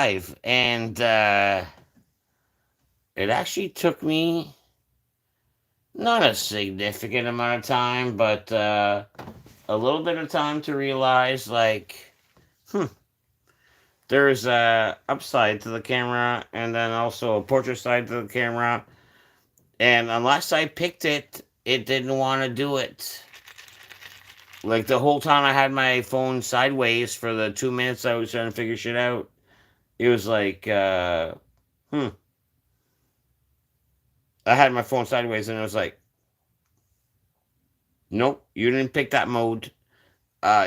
live, and it actually took me not a significant amount of time, but a little bit of time to realize, like, hmm, there's a upside to the camera, and then also a portrait side to the camera, and unless I picked it, it didn't want to do it. Like the whole time I had my phone sideways for the 2 minutes I was trying to figure shit out, it was like, hmm. I had my phone sideways, and it was like, nope, you didn't pick that mode.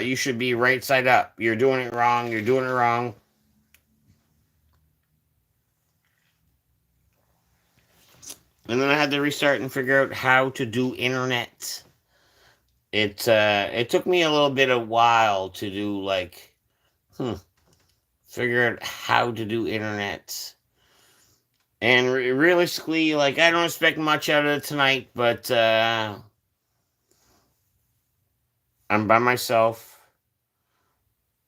You should be right side up. You're doing it wrong. You're doing it wrong. And then I had to restart and figure out how to do internet. It took me a little bit of while to do, like, hmm, figure out how to do internet. And realistically, like, I don't expect much out of it tonight, but I'm by myself.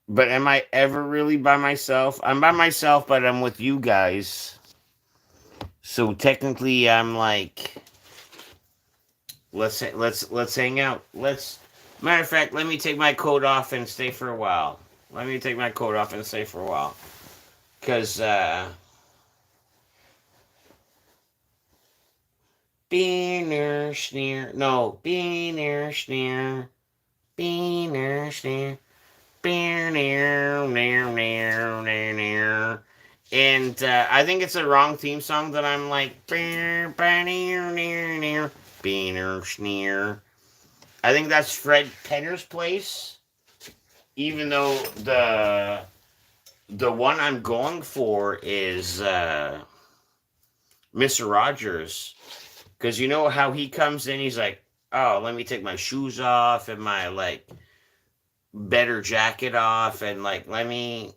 But am I ever really by myself? I'm by myself, but I'm with you guys. So technically, I'm like, let's hang out. Let's matter of fact, let me take my coat off and stay for a while. Let me take my coat off and stay for a while, cause beaner sneer, no beaner sneer, beaner sneer, beer near near near near near. And I think it's a wrong theme song that I'm like beer near near near beaner sneer. I think that's Fred Penner's place, even though the one I'm going for is Mr. Rogers, because you know how he comes in, he's like, "Oh, let me take my shoes off and my like better jacket off, and like let me."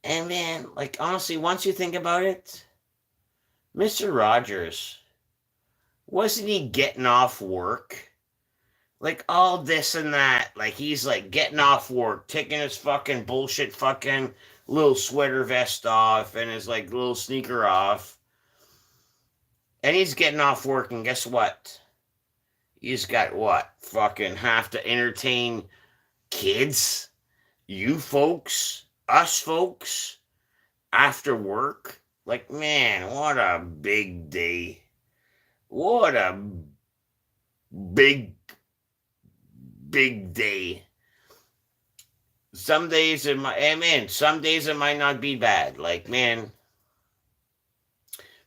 And man, like honestly, once you think about it, Mr. Rogers, wasn't he getting off work? Like all this and that. Like he's like getting off work, taking his fucking bullshit fucking little sweater vest off and his like little sneaker off. And he's getting off work, and guess what? He's got what? Fucking have to entertain kids, you folks, us folks, after work. Like, man, what a big day. What a big, big day. Some days it might, man, some days it might not be bad. Like, man,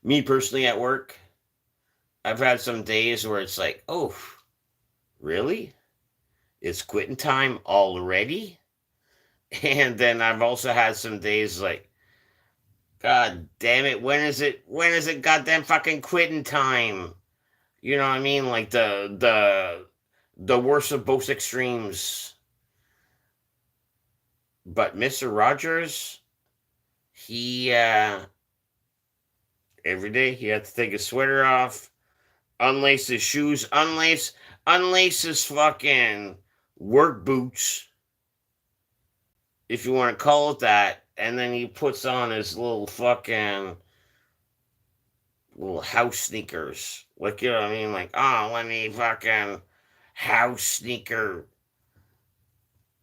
me personally at work, I've had some days where it's like, oh, really? It's quitting time already? And then I've also had some days like, God damn it, when is it goddamn fucking quitting time? You know what I mean? Like the worst of both extremes. But Mr. Rogers, he every day he had to take his sweater off, unlace his shoes, unlace his fucking work boots, if you want to call it that, and then he puts on his little fucking little house sneakers. Like, you know what I mean? Like, oh, let me fucking house sneaker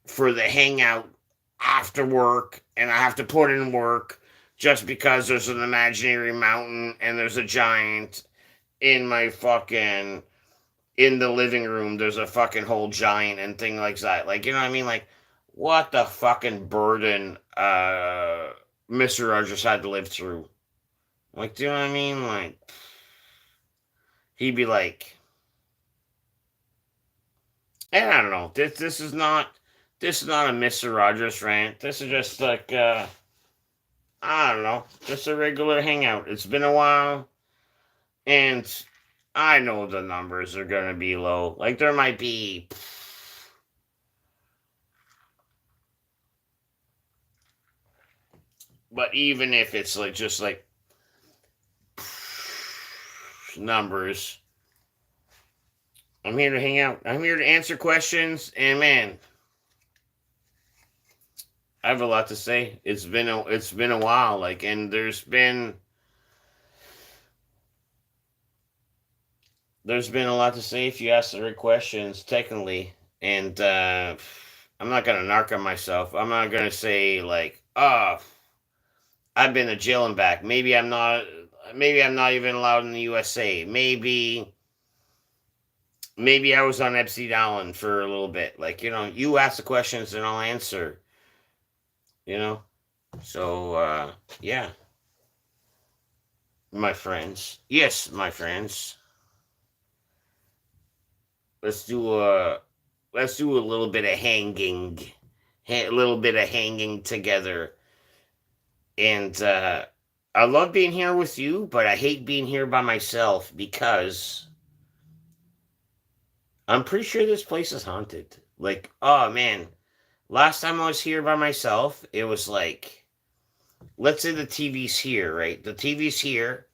for the hangout after work, and I have to put in work just because there's an imaginary mountain and there's a giant in my fucking in the living room. There's a fucking whole giant and thing like that. Like, you know what I mean? Like, what the fucking burden Mr. Rogers had to live through. Like, do you know what I mean? Like, he'd be like, and I don't know. This is not a Mr. Rogers rant. This is just like I don't know, just a regular hangout. It's been a while, and I know the numbers are gonna be low. Like there might be, but even if it's like just like numbers, I'm here to hang out. I'm here to answer questions, and man, I have a lot to say. It's been a while, like, and there's been a lot to say if you ask the right questions, technically. And I'm not gonna narc on myself. I'm not gonna say like, oh, I've been to jail and back. Maybe I'm not. Maybe I'm not even allowed in the USA. Maybe I was on Epstein Island for a little bit. Like, you ask the questions and I'll answer. You know. So yeah, my friends. Yes, my friends. Let's do a let's do a little bit of hanging, a little bit of hanging together. And I love being here with you, but I hate being here by myself because I'm pretty sure this place is haunted. Like, oh man, last time I was here by myself, it was like, let's say the TV's here, right? The TV's here,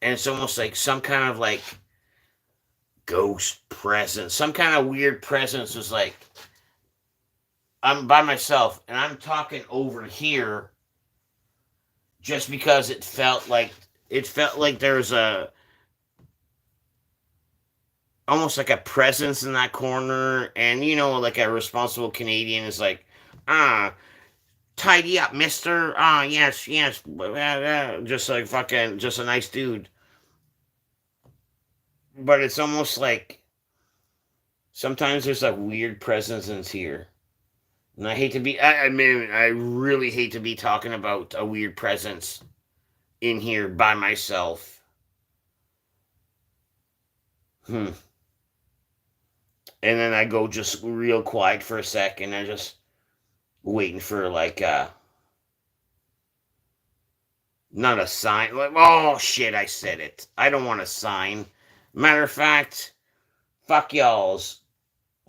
and it's almost like some kind of like ghost presence, some kind of weird presence was like, I'm by myself and I'm talking over here just because it felt like there's a almost like a presence in that corner, and like a responsible Canadian is like, ah, tidy up, mister. Ah, yes, yes. Just like fucking just a nice dude. But it's almost like sometimes there's a weird presence in here. And I hate to be I mean I really hate to be talking about a weird presence in here by myself. Hmm. And then I go just real quiet for a second. I just waiting for like not a sign. Like, oh shit, I said it. I don't want a sign. Matter of fact, fuck y'all's.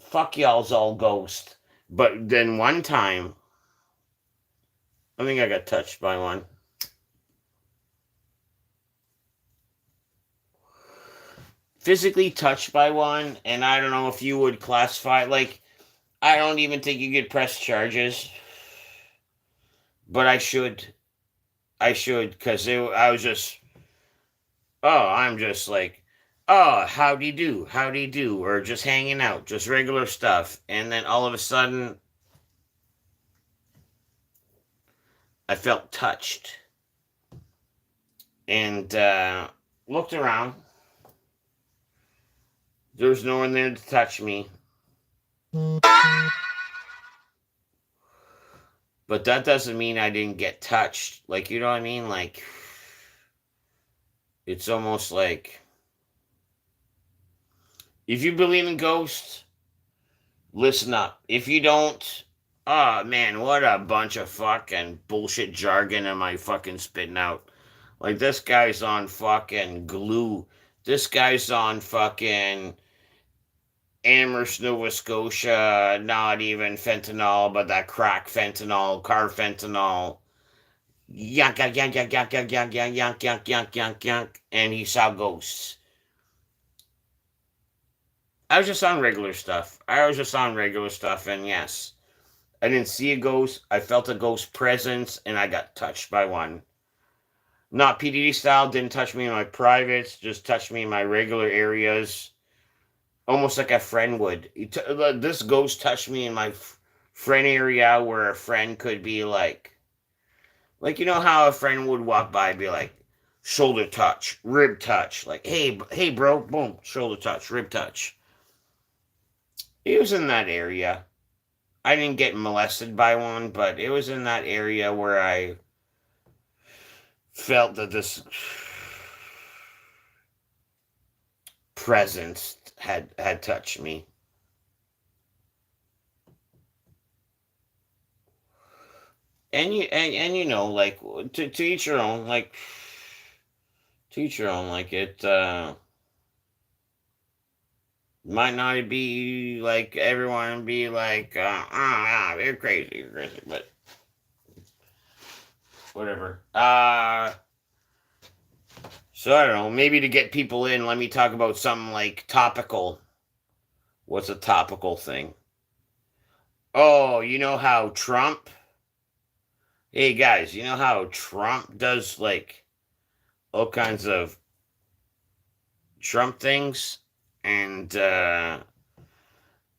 Fuck y'all's all ghost. But then one time, I think I got touched by one. Physically touched by one, and I don't know if you would classify like I don't even think you could press charges, but I should. I should because I was just I'm just like, oh, how do you do, or just hanging out, just regular stuff, and then all of a sudden, I felt touched and looked around. There was no one there to touch me, but that doesn't mean I didn't get touched. Like, you know what I mean? Like, it's almost like if you believe in ghosts, listen up. If you don't, oh man, what a bunch of fucking bullshit jargon am I fucking spitting out? Like, this guy's on fucking glue. This guy's on fucking Amherst, Nova Scotia, not even fentanyl, but that crack fentanyl, car fentanyl. Yank, yank, yank, yank, yank, yank, yank, yank, yank, yank, yank, yank, yank, and he saw ghosts. I was just on regular stuff. And yes, I didn't see a ghost. I felt a ghost presence, and I got touched by one. Not PDD style, didn't touch me in my privates, just touched me in my regular areas, almost like a friend would. This ghost touched me in my friend area where a friend could be like, you know how a friend would walk by and be like, shoulder touch, rib touch, like, hey, bro, boom, shoulder touch, rib touch. It was in that area. I didn't get molested by one, but it was in that area where I felt that this presence had touched me. And like, to each your own, like, to each your own, like, it might not be like everyone be like, you're crazy, but whatever. So I don't know. Maybe to get people in, let me talk about something like topical. What's a topical thing? Oh, you know how Trump Hey guys, you know how Trump does like all kinds of Trump things? And I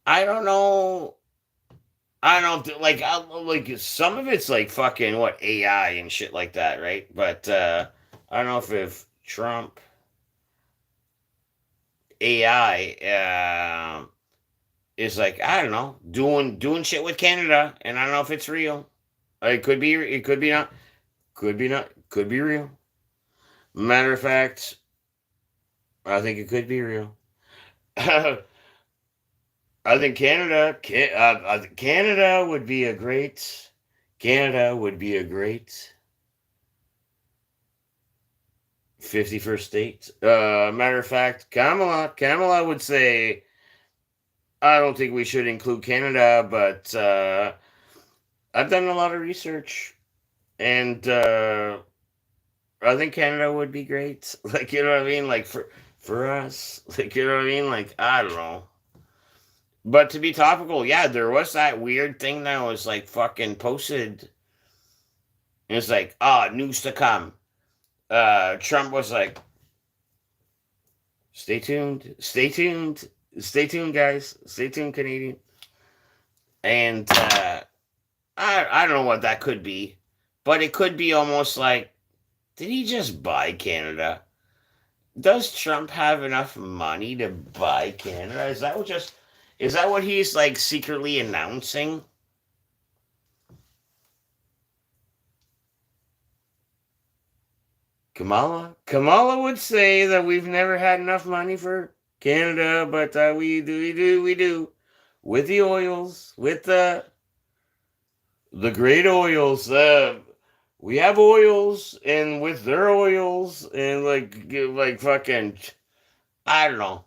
don't know. I don't know, like some of it's like fucking what AI and shit like that, right? But I don't know if Trump AI is like I don't know doing shit with Canada, and I don't know if it's real. It could be not, could be real. Matter of fact, I think it could be real. I think Canada would be a great Canada would be a great 51st state. Matter of fact, Kamala would say, I don't think we should include Canada, but I've done a lot of research, and I think Canada would be great. Like, you know what I mean? Like, for us. Like, you know what I mean? Like, I don't know. But to be topical, yeah, there was that weird thing that was like fucking posted. It's like, news to come. Trump was like, stay tuned, stay tuned, stay tuned, guys, stay tuned, Canadian. And I don't know what that could be, but it could be almost like, did he just buy Canada? Does Trump have enough money to buy Canada? Is that what he's like secretly announcing? Kamala would say that we've never had enough money for Canada, but we do with the oils, with the great oils. We have oils, and with their oils, and like fucking, I don't know.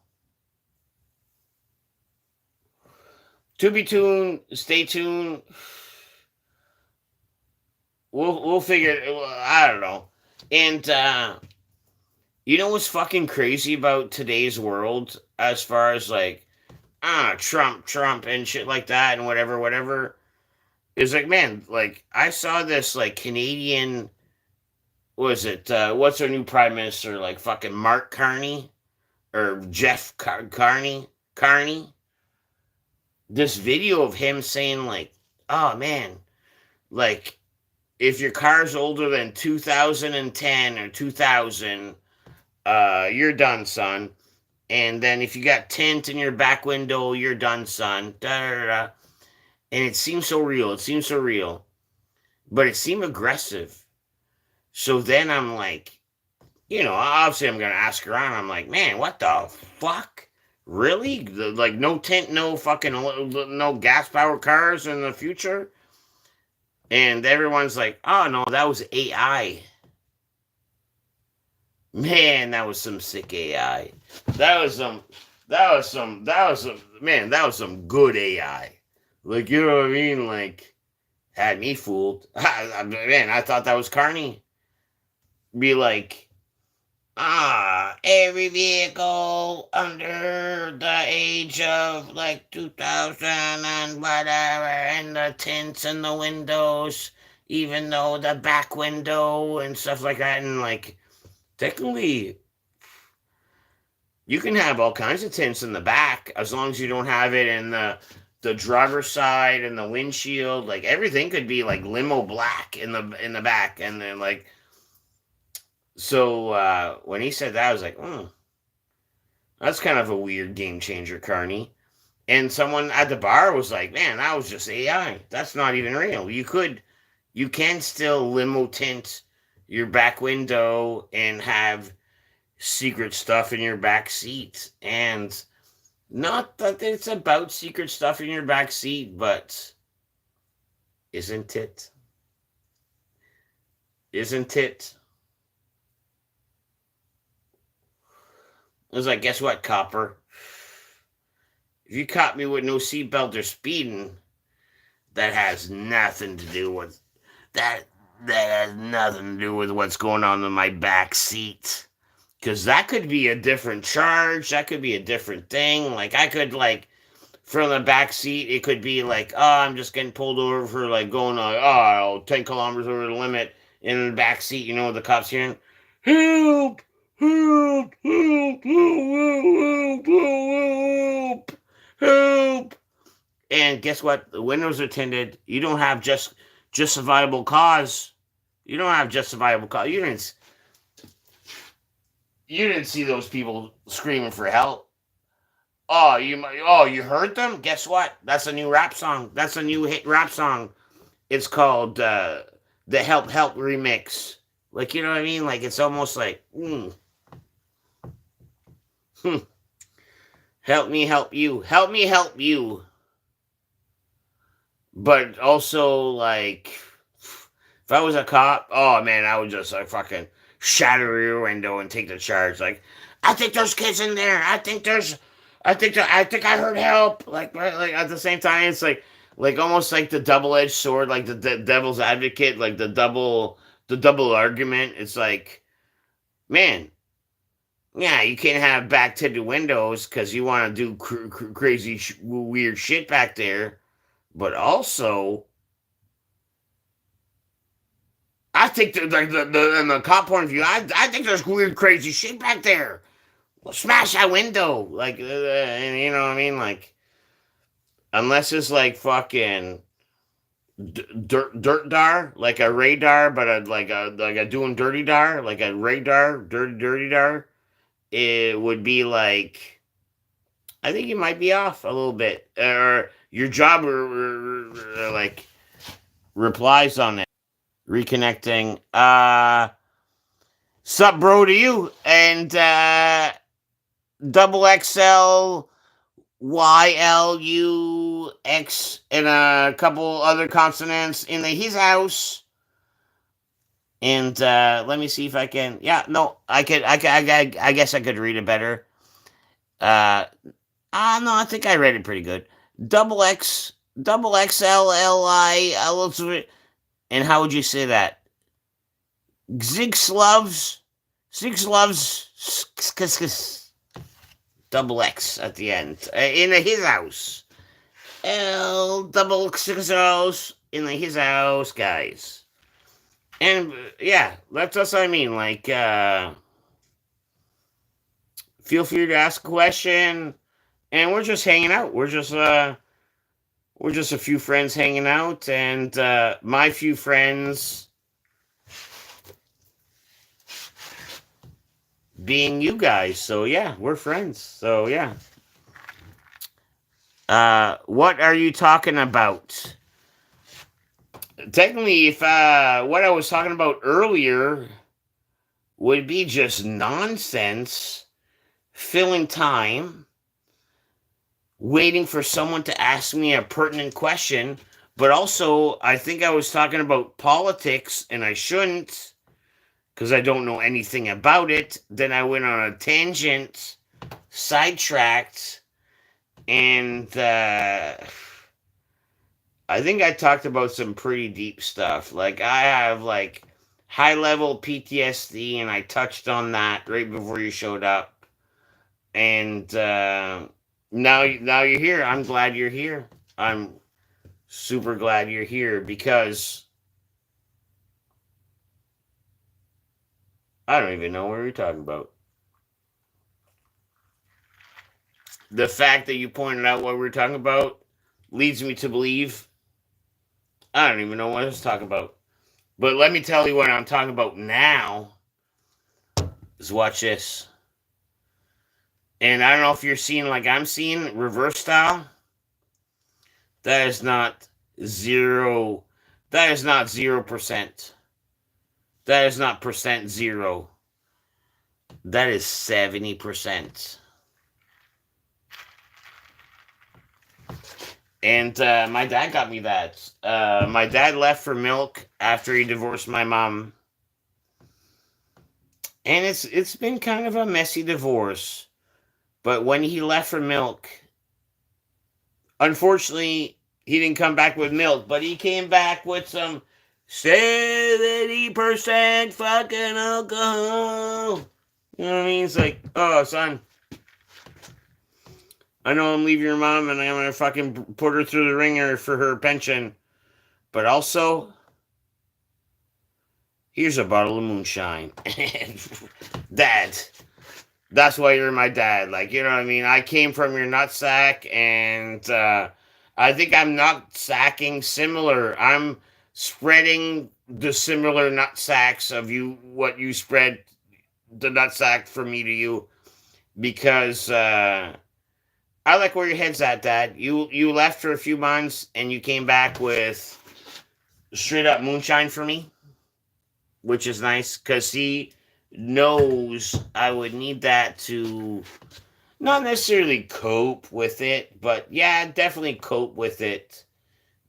To be tuned. Stay tuned. We'll figure it. I don't know. And you know what's fucking crazy about today's world as far as like Trump and shit like that and whatever is like, man, like I saw this like Canadian, was it what's our new prime minister, like fucking Mark Carney or Carney, this video of him saying like, oh man, like if your car's older than 2010 or 2000, you're done, son. And then if you got tint in your back window, you're done, son. Da, da, da, da. And it seems so real. It seems so real. But it seemed aggressive. So then I'm like, obviously I'm going to ask around. I'm like, man, what the fuck? Really? Like, no tint, no fucking, no gas powered cars in the future? And everyone's like, oh no, that was AI. Man, that was some sick AI. That was some, man, that was some good AI. Like, you know what I mean? Like, had me fooled. Man, I thought that was Carney. Be like, every vehicle under the age of like 2000 and whatever, and the tints and the windows, even though the back window and stuff like that, and like, technically, you can have all kinds of tints in the back as long as you don't have it in the driver's side and the windshield. Like everything could be like limo black in the back, and then like. So when he said that, I was like, that's kind of a weird game changer, Carney. And someone at the bar was like, man, that was just AI. That's not even real. You can still limo tint your back window and have secret stuff in your back seat. And not that it's about secret stuff in your back seat, but isn't it? Isn't it? I was like, guess what, copper? If you caught me with no seatbelt or speeding, that has nothing to do with that. That has nothing to do with what's going on in my back seat. Because that could be a different charge. That could be a different thing. Like, I could, like, from the back seat. It could be like, oh, I'm just getting pulled over for like going like, oh, 10 kilometers over the limit. In the back seat, you know, the cops hearing, help, help, help, help, help, help, help. And guess what? The windows are tinted. You don't have justifiable cause. You don't have justifiable cause. You didn't see those people screaming for help. You heard them? Guess what? That's a new rap song. That's a new hit rap song. It's called the Help Help remix. Like, you know what I mean? Like, it's almost like, help me help you. Help me help you. But also, like, if I was a cop, oh man, I would just like fucking shatter your window and take the charge. Like, I think there's kids in there. I think I heard help. Like at the same time, it's like almost like the double-edged sword, like the devil's advocate, like the double argument. It's like, man, yeah, you can't have back tinted windows because you want to do crazy, weird shit back there. But also, I think in the cop point of view, I think there's weird, crazy shit back there. Well, smash that window, like, and you know what I mean, like, unless it's like fucking dirt dar, like a radar, but like a doing dirty dar, like a radar, dirty dar. It would be like, I think you might be off a little bit, or your job like replies on it. Reconnecting. Sup, bro, to you and double XL YLUX and a couple other consonants in his house. And let me see if I can. Yeah, no, I guess I could read it better. No, I think I read it pretty good. Double XLLI. And how would you say that? Zig loves double X at the end in his house. L double X's in his house, guys. And yeah, that's what I mean. Like, feel free to ask a question, and we're just hanging out. We're just a few friends hanging out, and my few friends being you guys. So yeah, we're friends. So yeah. What are you talking about? Technically, if what I was talking about earlier would be just nonsense, filling time, waiting for someone to ask me a pertinent question, but also I think I was talking about politics and I shouldn't because I don't know anything about it. Then I went on a tangent, sidetracked, and I think I talked about some pretty deep stuff. Like, I have like high level PTSD, and I touched on that right before you showed up. And now you're here. I'm glad you're here. I'm super glad you're here because I don't even know what we're talking about. The fact that you pointed out what we're talking about leads me to believe I don't even know what I was talking about. But let me tell you what I'm talking about now. Is watch this. And I don't know if you're seeing like I'm seeing reverse style. That is not zero. That is not 0%. That is not percent zero. That is 70%. And my dad got me that. My dad left for milk after he divorced my mom. And it's been kind of a messy divorce. But when he left for milk, unfortunately, he didn't come back with milk, but he came back with some 70% fucking alcohol. You know what I mean? It's like, oh, son, I know I'm leaving your mom and I'm gonna fucking put her through the ringer for her pension. But also, here's a bottle of moonshine. Dad, that's why you're my dad. Like, you know what I mean? I came from your nutsack, and I think I'm not sacking similar. I'm spreading the similar nutsacks of you, what you spread the nutsack from me to you, because I like where your head's at, Dad. You left for a few months, and you came back with straight up moonshine for me, which is nice because he knows I would need that to not necessarily cope with it, but yeah, definitely cope with it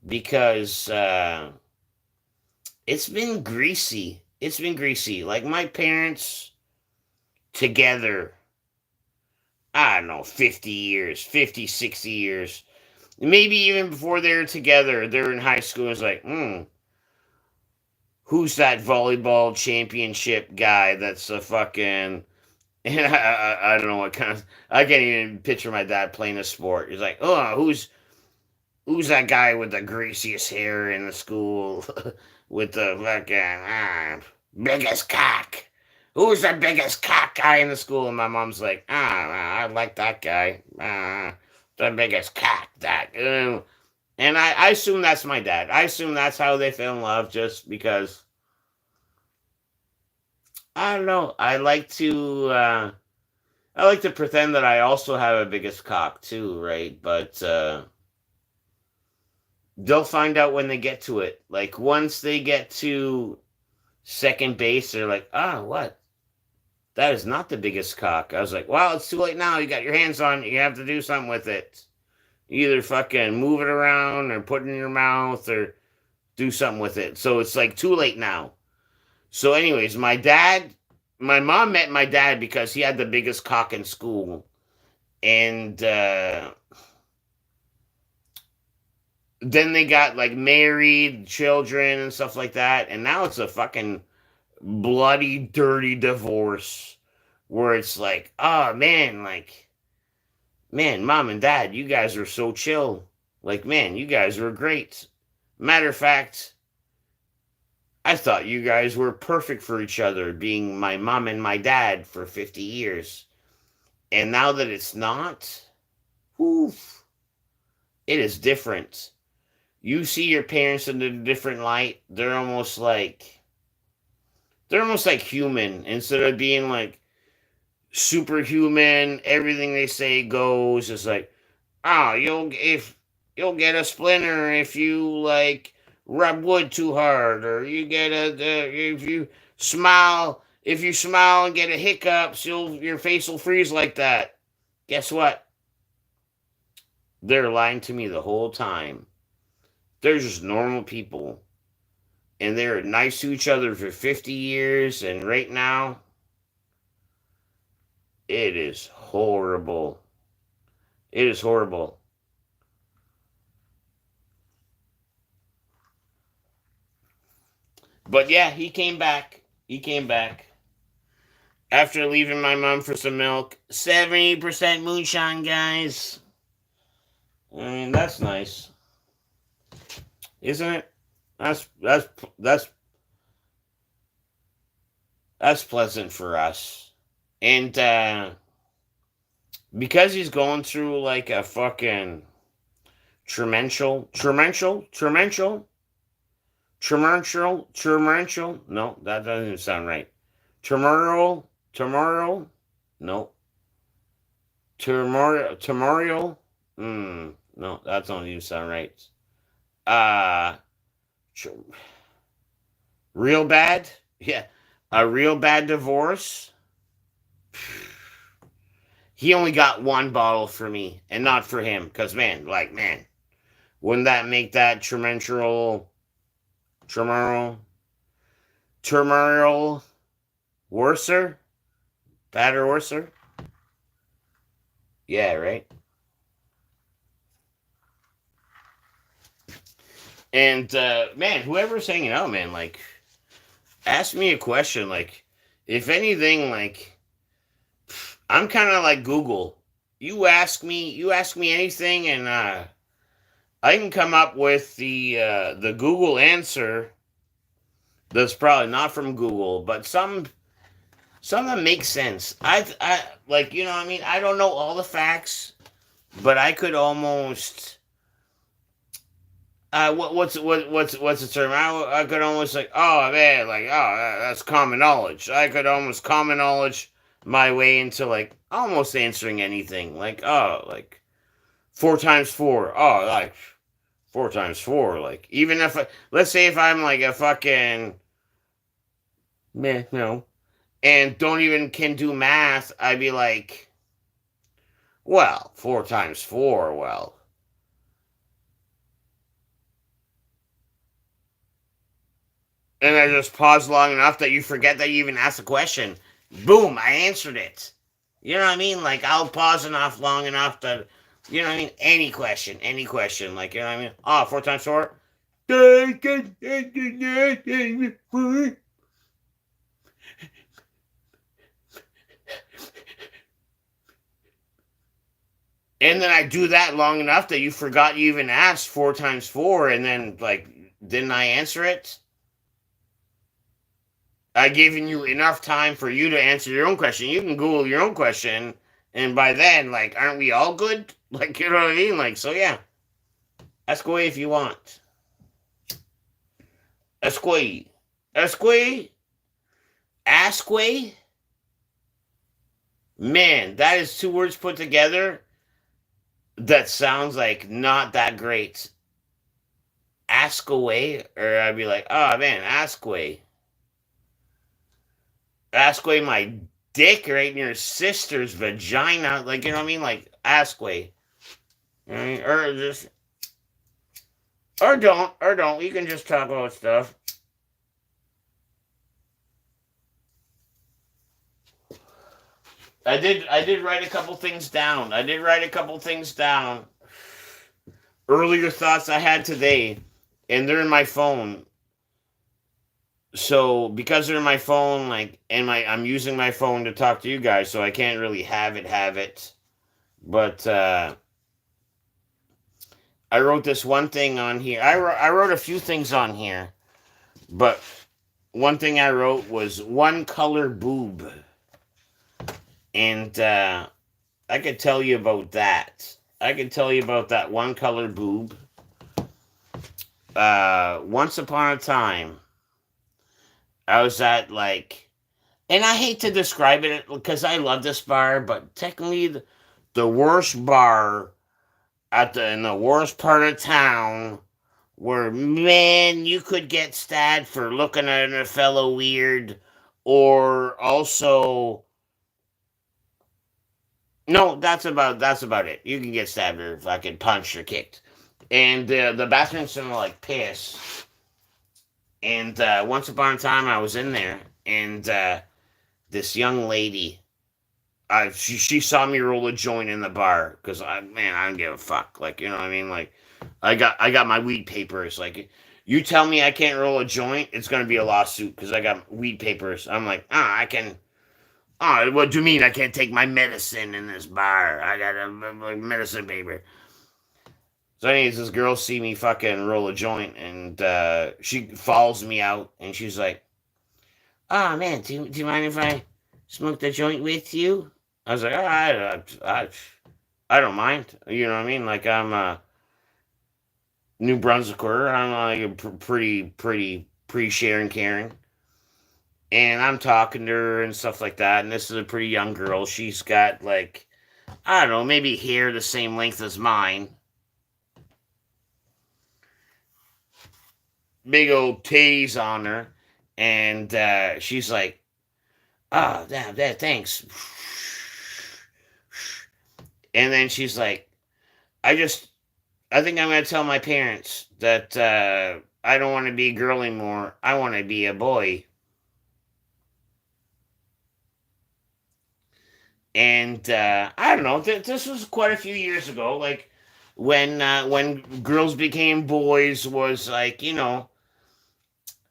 because it's been greasy. It's been greasy. Like my parents together, I don't know, 50 years, 50, 60 years. Maybe even before they were together, they were in high school. It's like, who's that volleyball championship guy that's a fucking. And I don't know what kind of. I can't even picture my dad playing a sport. He's like, oh, who's that guy with the greasiest hair in the school with the fucking biggest cock? Who's the biggest cock guy in the school? And my mom's like, I like that guy. The biggest cock, that. And I assume that's my dad. I assume that's how they fell in love, just because. I don't know. I like to pretend that I also have a biggest cock too, right? But they'll find out when they get to it. Like once they get to second base, they're like, what? That is not the biggest cock. I was like, well, it's too late now. You got your hands on it. You have to do something with it. You either fucking move it around or put it in your mouth or do something with it. So it's like too late now. So, anyways, my mom met my dad because he had the biggest cock in school. And then they got like married, children, and stuff like that. And now it's a fucking bloody, dirty divorce where it's like, oh man, like, man, mom and dad, you guys are so chill. Like, man, you guys were great. Matter of fact, I thought you guys were perfect for each other, being my mom and my dad for 50 years. And now that it's not, oof, it is different. You see your parents in a different light. They're almost like human instead of being like superhuman. Everything they say goes. It's like, you'll get a splinter if you like rub wood too hard, or you get if you smile and get a hiccups, your face will freeze like that. Guess what? They're lying to me the whole time. They're just normal people, and they're nice to each other for 50 years, and right now, it is horrible. It is horrible. But yeah, he came back. He came back after leaving my mom for some milk. 70% moonshine, guys. I mean, that's nice, isn't it? That's that's pleasant for us. And because he's going through like a fucking tremential. No, that doesn't sound right. Tomorrow. No, tomorrow. No, that don't even sound right. Uh, tr- real bad. Yeah, a real bad divorce. He only got one bottle for me and not for him, because man, wouldn't that make that turmoil, turmoil worser, better, worser? Yeah, right. And man, whoever's hanging out, man, like, ask me a question. Like, if anything, like, I'm kind of like Google. you ask me anything, and I can come up with the Google answer that's probably not from Google, but some that make sense. I like, you know what I mean. I don't know all the facts, but I could almost what's the term? I could almost like, oh man, like, oh, that's common knowledge. I could almost common knowledge my way into like almost answering anything. Like, oh, like four times four. Oh, like four times four. Like, even if let's say if I'm like a fucking meh, no, and don't even can do math, I'd be like, well, four times four. Well, and I just pause long enough that you forget that you even asked the question. Boom, I answered it. You know what I mean? Like, I'll pause enough long enough that, you know what I mean? Any question. Like, you know what I mean? Oh, four times four. And then I do that long enough that you forgot you even asked four times four, and then, like, didn't I answer it? I given you enough time for you to answer your own question. You can Google your own question, and by then, like, aren't we all good? Like, you know what I mean? Like, so yeah, ask away if you want. Ask away, ask away, ask away. Man, that is two words put together that sounds like not that great. Ask away, or I'd be like, oh man, ask away, ask away my dick right in your sister's vagina. Like, you know what I mean? Like, ask away. You know what I mean? Or just, or don't. You can just talk about stuff. I did write a couple things down. I did write a couple things down. Earlier thoughts I had today, and they're in my phone. So because they're in my phone, like, and I'm using my phone to talk to you guys, so I can't really have it. But I wrote this one thing on here. I wrote a few things on here, but one thing I wrote was one color boob, and I could tell you about that. I could tell you about that one color boob. Once upon a time, I was at like, and I hate to describe it because I love this bar, but technically the worst bar in the worst part of town, where man you could get stabbed for looking at a fellow weird, or also no, that's about it. You can get stabbed or fucking punched or kicked, and the bathrooms smell like piss. And once upon a time, I was in there, and this young lady, she saw me roll a joint in the bar because I don't give a fuck. Like, you know what I mean? Like, I got my weed papers. Like, you tell me I can't roll a joint, it's gonna be a lawsuit because I got weed papers. I'm like, I can. Oh, what do you mean I can't take my medicine in this bar? I got a medicine paper. So, anyways, this girl see me fucking roll a joint, and she follows me out, and she's like, "Oh man, do you mind if I smoke the joint with you?" I was like, I don't mind. You know what I mean? Like, I'm a New Brunswicker. I'm like a pretty sharing caring. And I'm talking to her and stuff like that. And this is a pretty young girl. She's got like, I don't know, maybe hair the same length as mine. Big old titties on her. And she's like, oh, that, thanks. And then she's like, I just, I think I'm going to tell my parents that I don't want to be a girl anymore. I want to be a boy. And I don't know. This was quite a few years ago. Like when girls became boys was like, you know,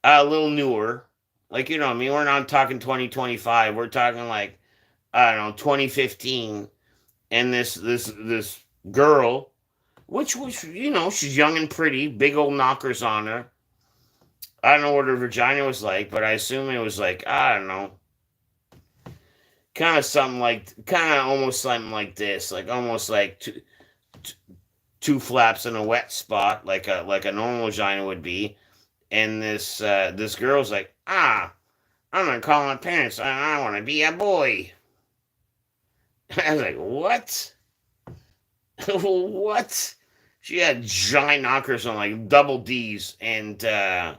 a little newer. Like, you know what I mean? We're not talking 2025. We're talking like, I don't know, 2015. and this girl, which was, she's young and pretty, big old knockers on her. I don't know what her vagina was like, but I assume it was like, I don't know, kind of almost something like this, like almost like two flaps in a wet spot, like a normal vagina would be. And this girl's like, I'm gonna call my parents. I want to be a boy. I was like, what? What? She had giant knockers on, like double D's, and I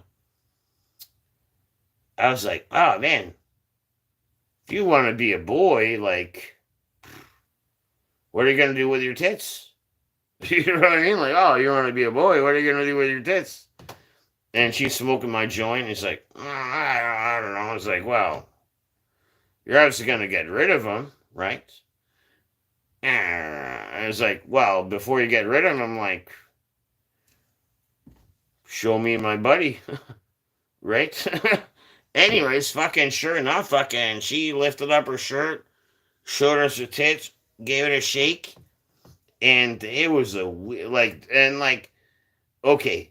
was like, oh man, if you want to be a boy, like, what are you gonna do with your tits? You know what I mean? Like, oh, you want to be a boy? What are you gonna do with your tits? And she's smoking my joint. And it's like, I don't know. I was like, well, you're obviously gonna get rid of them, right? I was like, well, before you get rid of them, like, show me my buddy, right? Anyways, fucking sure enough, fucking she lifted up her shirt, showed us her tits, gave it a shake, and it was okay,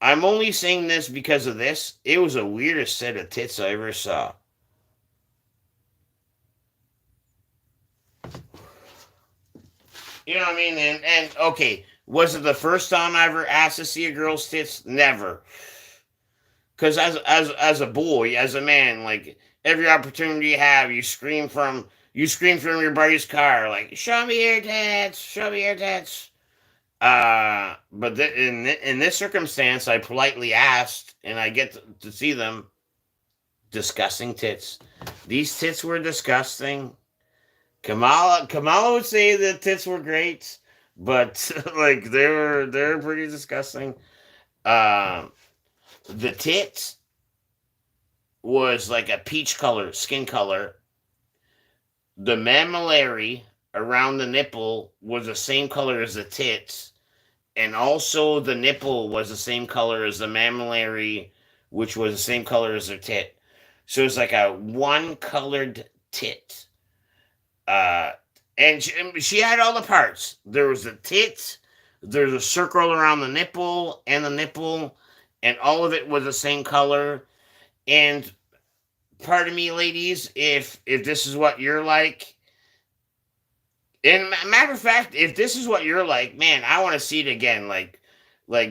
I'm only saying this because of this. It was the weirdest set of tits I ever saw. You know what I mean? And okay, was it the first time I ever asked to see a girl's tits? Never. Because as a boy, as a man, like every opportunity you have, you scream from your buddy's car, like show me your tits, show me your tits. But in this circumstance, I politely asked, and I get to see them. Disgusting tits. These tits were disgusting. Kamala would say the tits were great, but like they're pretty disgusting. Um, the tits was like a peach color skin color. The mammillary around the nipple was the same color as the tits, and also the nipple was the same color as the mammillary, which was the same color as the tit. So it's like a one colored tit. Uh, and she had all the parts. There was the tits, there's a circle around the nipple, and all of it was the same color. And pardon me, ladies, if this is what you're like, and matter of fact, if this is what you're like, man, I want to see it again. Like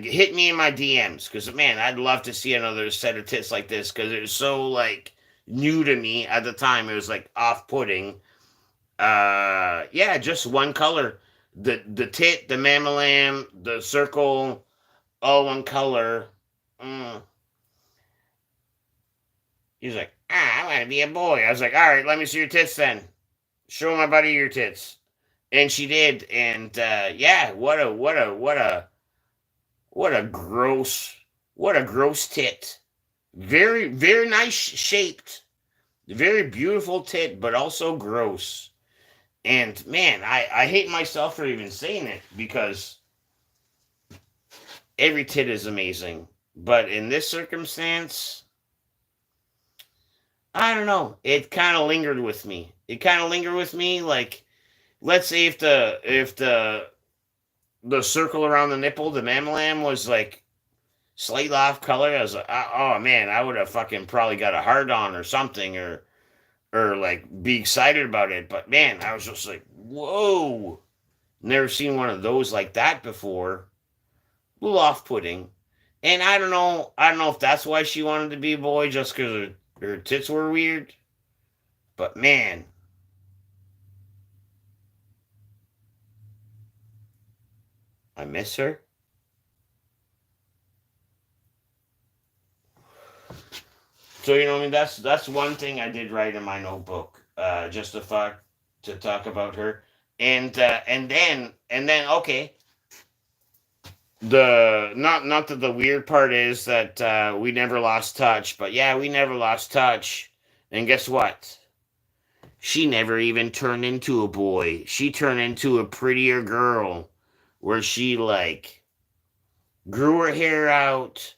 hit me in my DMs, because man, I'd love to see another set of tits like this, because it was so like new to me at the time. It was like off-putting. Yeah, just one color. The tit, the mammalam, the circle, all one color. Mm. He was like, I want to be a boy. I was like, all right, let me see your tits then. Show my buddy your tits. And she did, and yeah, what a gross tit. Very, very nice shaped, very beautiful tit, but also gross. And man, I hate myself for even saying it, because every tit is amazing. But in this circumstance, I don't know. It kind of lingered with me. Like, let's say if the circle around the nipple, the mammalam, was like slightly off color, I was like, oh man, I would have fucking probably got a hard on or something, or like be excited about it. But man, I was just like, whoa, never seen one of those like that before. A little off-putting. And I don't know if that's why she wanted to be a boy, just because her tits were weird. But man, I miss her. So I mean, that's one thing I did write in my notebook, just to talk about her. And then okay, the not that the weird part is that we never lost touch, but yeah, we never lost touch. And guess what? She never even turned into a boy. She turned into a prettier girl, where she like grew her hair out.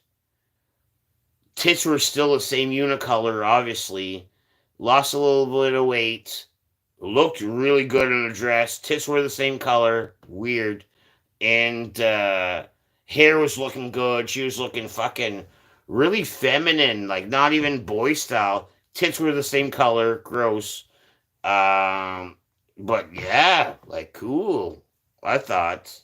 Tits were still the same unicolor, obviously. Lost a little bit of weight. Looked really good in a dress. Tits were the same color. Weird. And hair was looking good. She was looking fucking really feminine, like not even boy style. Tits were the same color. Gross. Um, but yeah, like cool. I thought.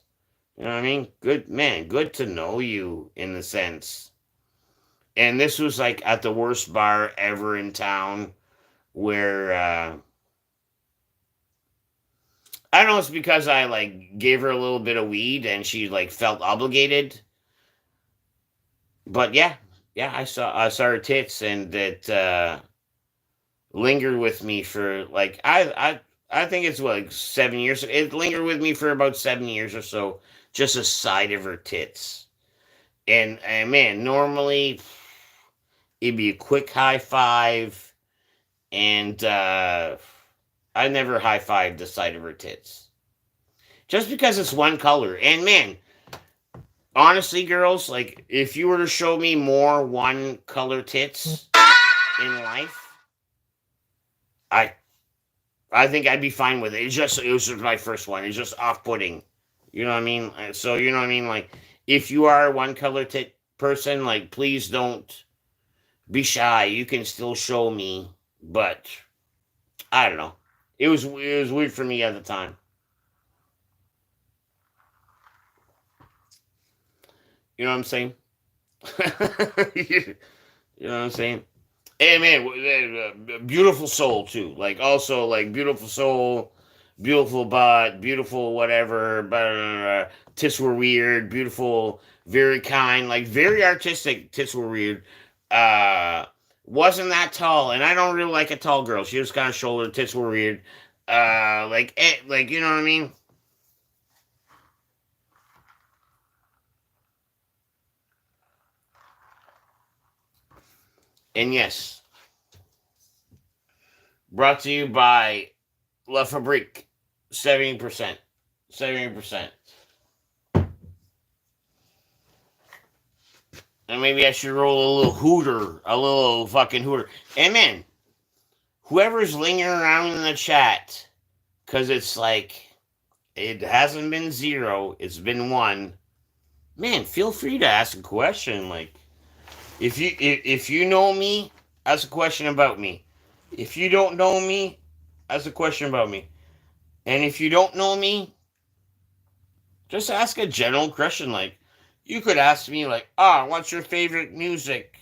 You know what I mean? Good man, good to know you in the sense. And this was like at the worst bar ever in town where I don't know, it's because I like gave her a little bit of weed and she like felt obligated. But yeah, yeah, I saw her tits and it lingered with me for like I think it's what, like 7 years. It lingered with me for about 7 years or so. Just a side of her tits. And man, normally it'd be a quick high five, and I never high fived the side of her tits just because it's one color. And man, honestly, girls, like if you were to show me more one color tits in life, I I think I'd be fine with it. It was just my first one. It's just off putting. You know what I mean? So you know what I mean? Like if you are a one color tit person, like please don't be shy. You can still show me, but I don't know. It was weird for me at the time. You know what I'm saying? You know what I'm saying? Hey man, beautiful soul too. Like also like beautiful soul, beautiful butt, beautiful whatever. Tits were weird. Beautiful, very kind, like very artistic. Tits were weird. Uh, wasn't that tall, and I don't really like a tall girl. She was kind of shoulder. Tits were weird. Like you know what I mean. And yes, brought to you by La Fabrique, 70%. 70%. And maybe I should roll a little hooter, a little fucking hooter. And man, whoever's lingering around in the chat, because it's like, it hasn't been zero, it's been one. Man, feel free to ask a question. Like, if you know me, ask a question about me. If you don't know me, ask a question about me. And if you don't know me, just ask a general question. Like, you could ask me, like, what's your favorite music?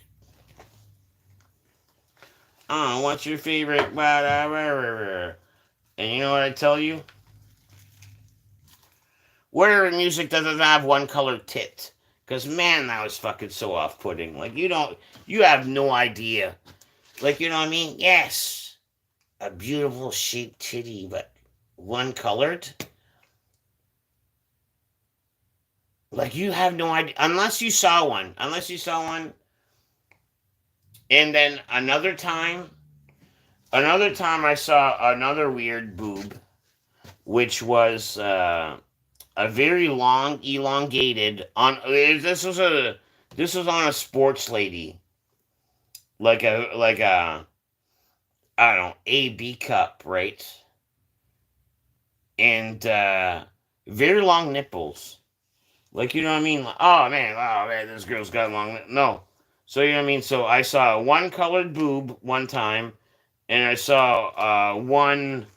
What's your favorite? And you know what I tell you? Whatever music that doesn't have one color tit. Because, man, that was fucking so off putting. Like, you have no idea. Like, you know what I mean? Yes, a beautiful shaped titty, but one colored? Like, you have no idea. Unless you saw one. Unless you saw one. And then another time I saw another weird boob, which was a very long, elongated on. This was on a sports lady, like a I don't know, AB cup, right? And very long nipples. Like you know what I mean? Like, oh man, this girl's got no. So you know what I mean? So I saw one colored boob one time, and I saw one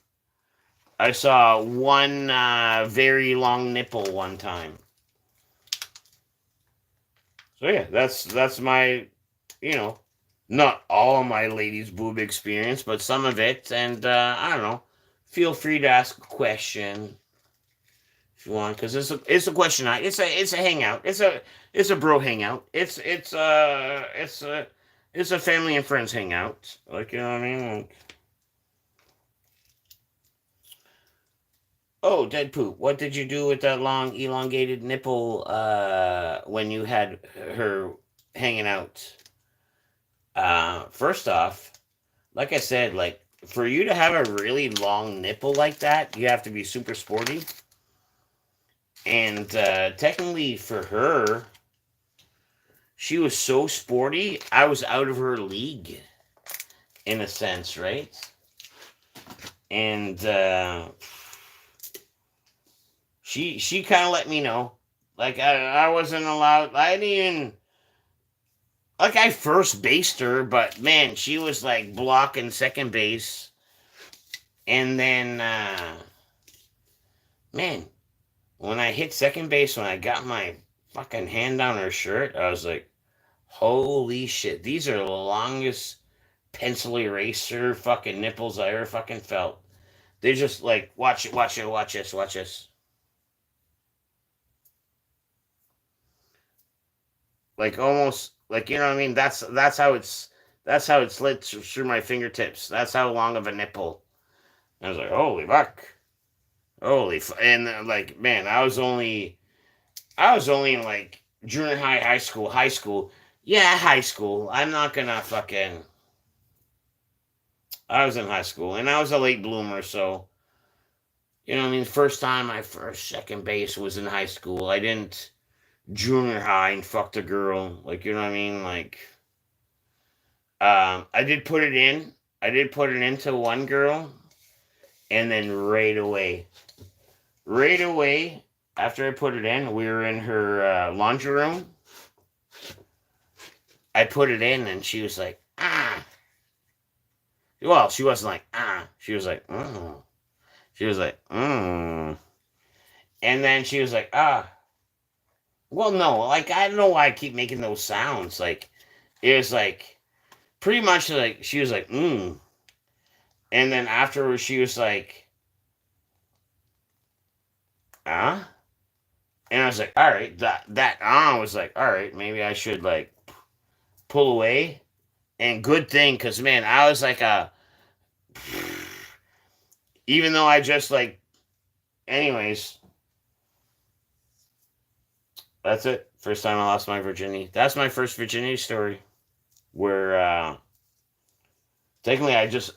very long nipple one time. So yeah, that's my, you know, not all my ladies' boob experience, but some of it, and I don't know. Feel free to ask a question if you want, because it's a question. It's a hangout. It's a bro hangout. It's a family and friends hangout. Like you know what I mean? Like, oh, dead poop. What did you do with that long elongated nipple when you had her hanging out? First off, like I said, like for you to have a really long nipple like that, you have to be super sporty. And technically, for her, she was so sporty. I was out of her league, in a sense, right? And she kind of let me know. Like, I wasn't allowed. I didn't even. Like, I first based her, but man, she was like blocking second base. And then, man, when I hit second base, when I got my fucking hand on her shirt, I was like, holy shit, these are the longest pencil eraser fucking nipples I ever fucking felt. They just like, watch it, watch it, watch this, watch this. Like, almost, like, you know what I mean? That's how it slid through my fingertips. That's how long of a nipple. I was like, holy fuck. And like, man, I was only in like junior high, high school. Yeah, high school. I'm not gonna fucking. I was in high school, and I was a late bloomer, so you know what I mean. First time my first second base was in high school. I didn't junior high and fucked a girl, like, you know what I mean. Like, I did put it in. I did put it into one girl, and then right away after I put it in, we were in her laundry room. I put it in, and she was like, ah. Well, she wasn't like, ah. She was like, mm. She was like, mm. And then she was like, ah. Well, no, like, I don't know why I keep making those sounds. Like, it was like, pretty much like, she was like, mm. And then afterwards, she was like, ah. And I was like, all right, that was like, all right, maybe I should like pull away. And good thing, because man, I was like even though I just like, anyways, that's it. First time I lost my virginity. That's my first virginity story. Where technically I just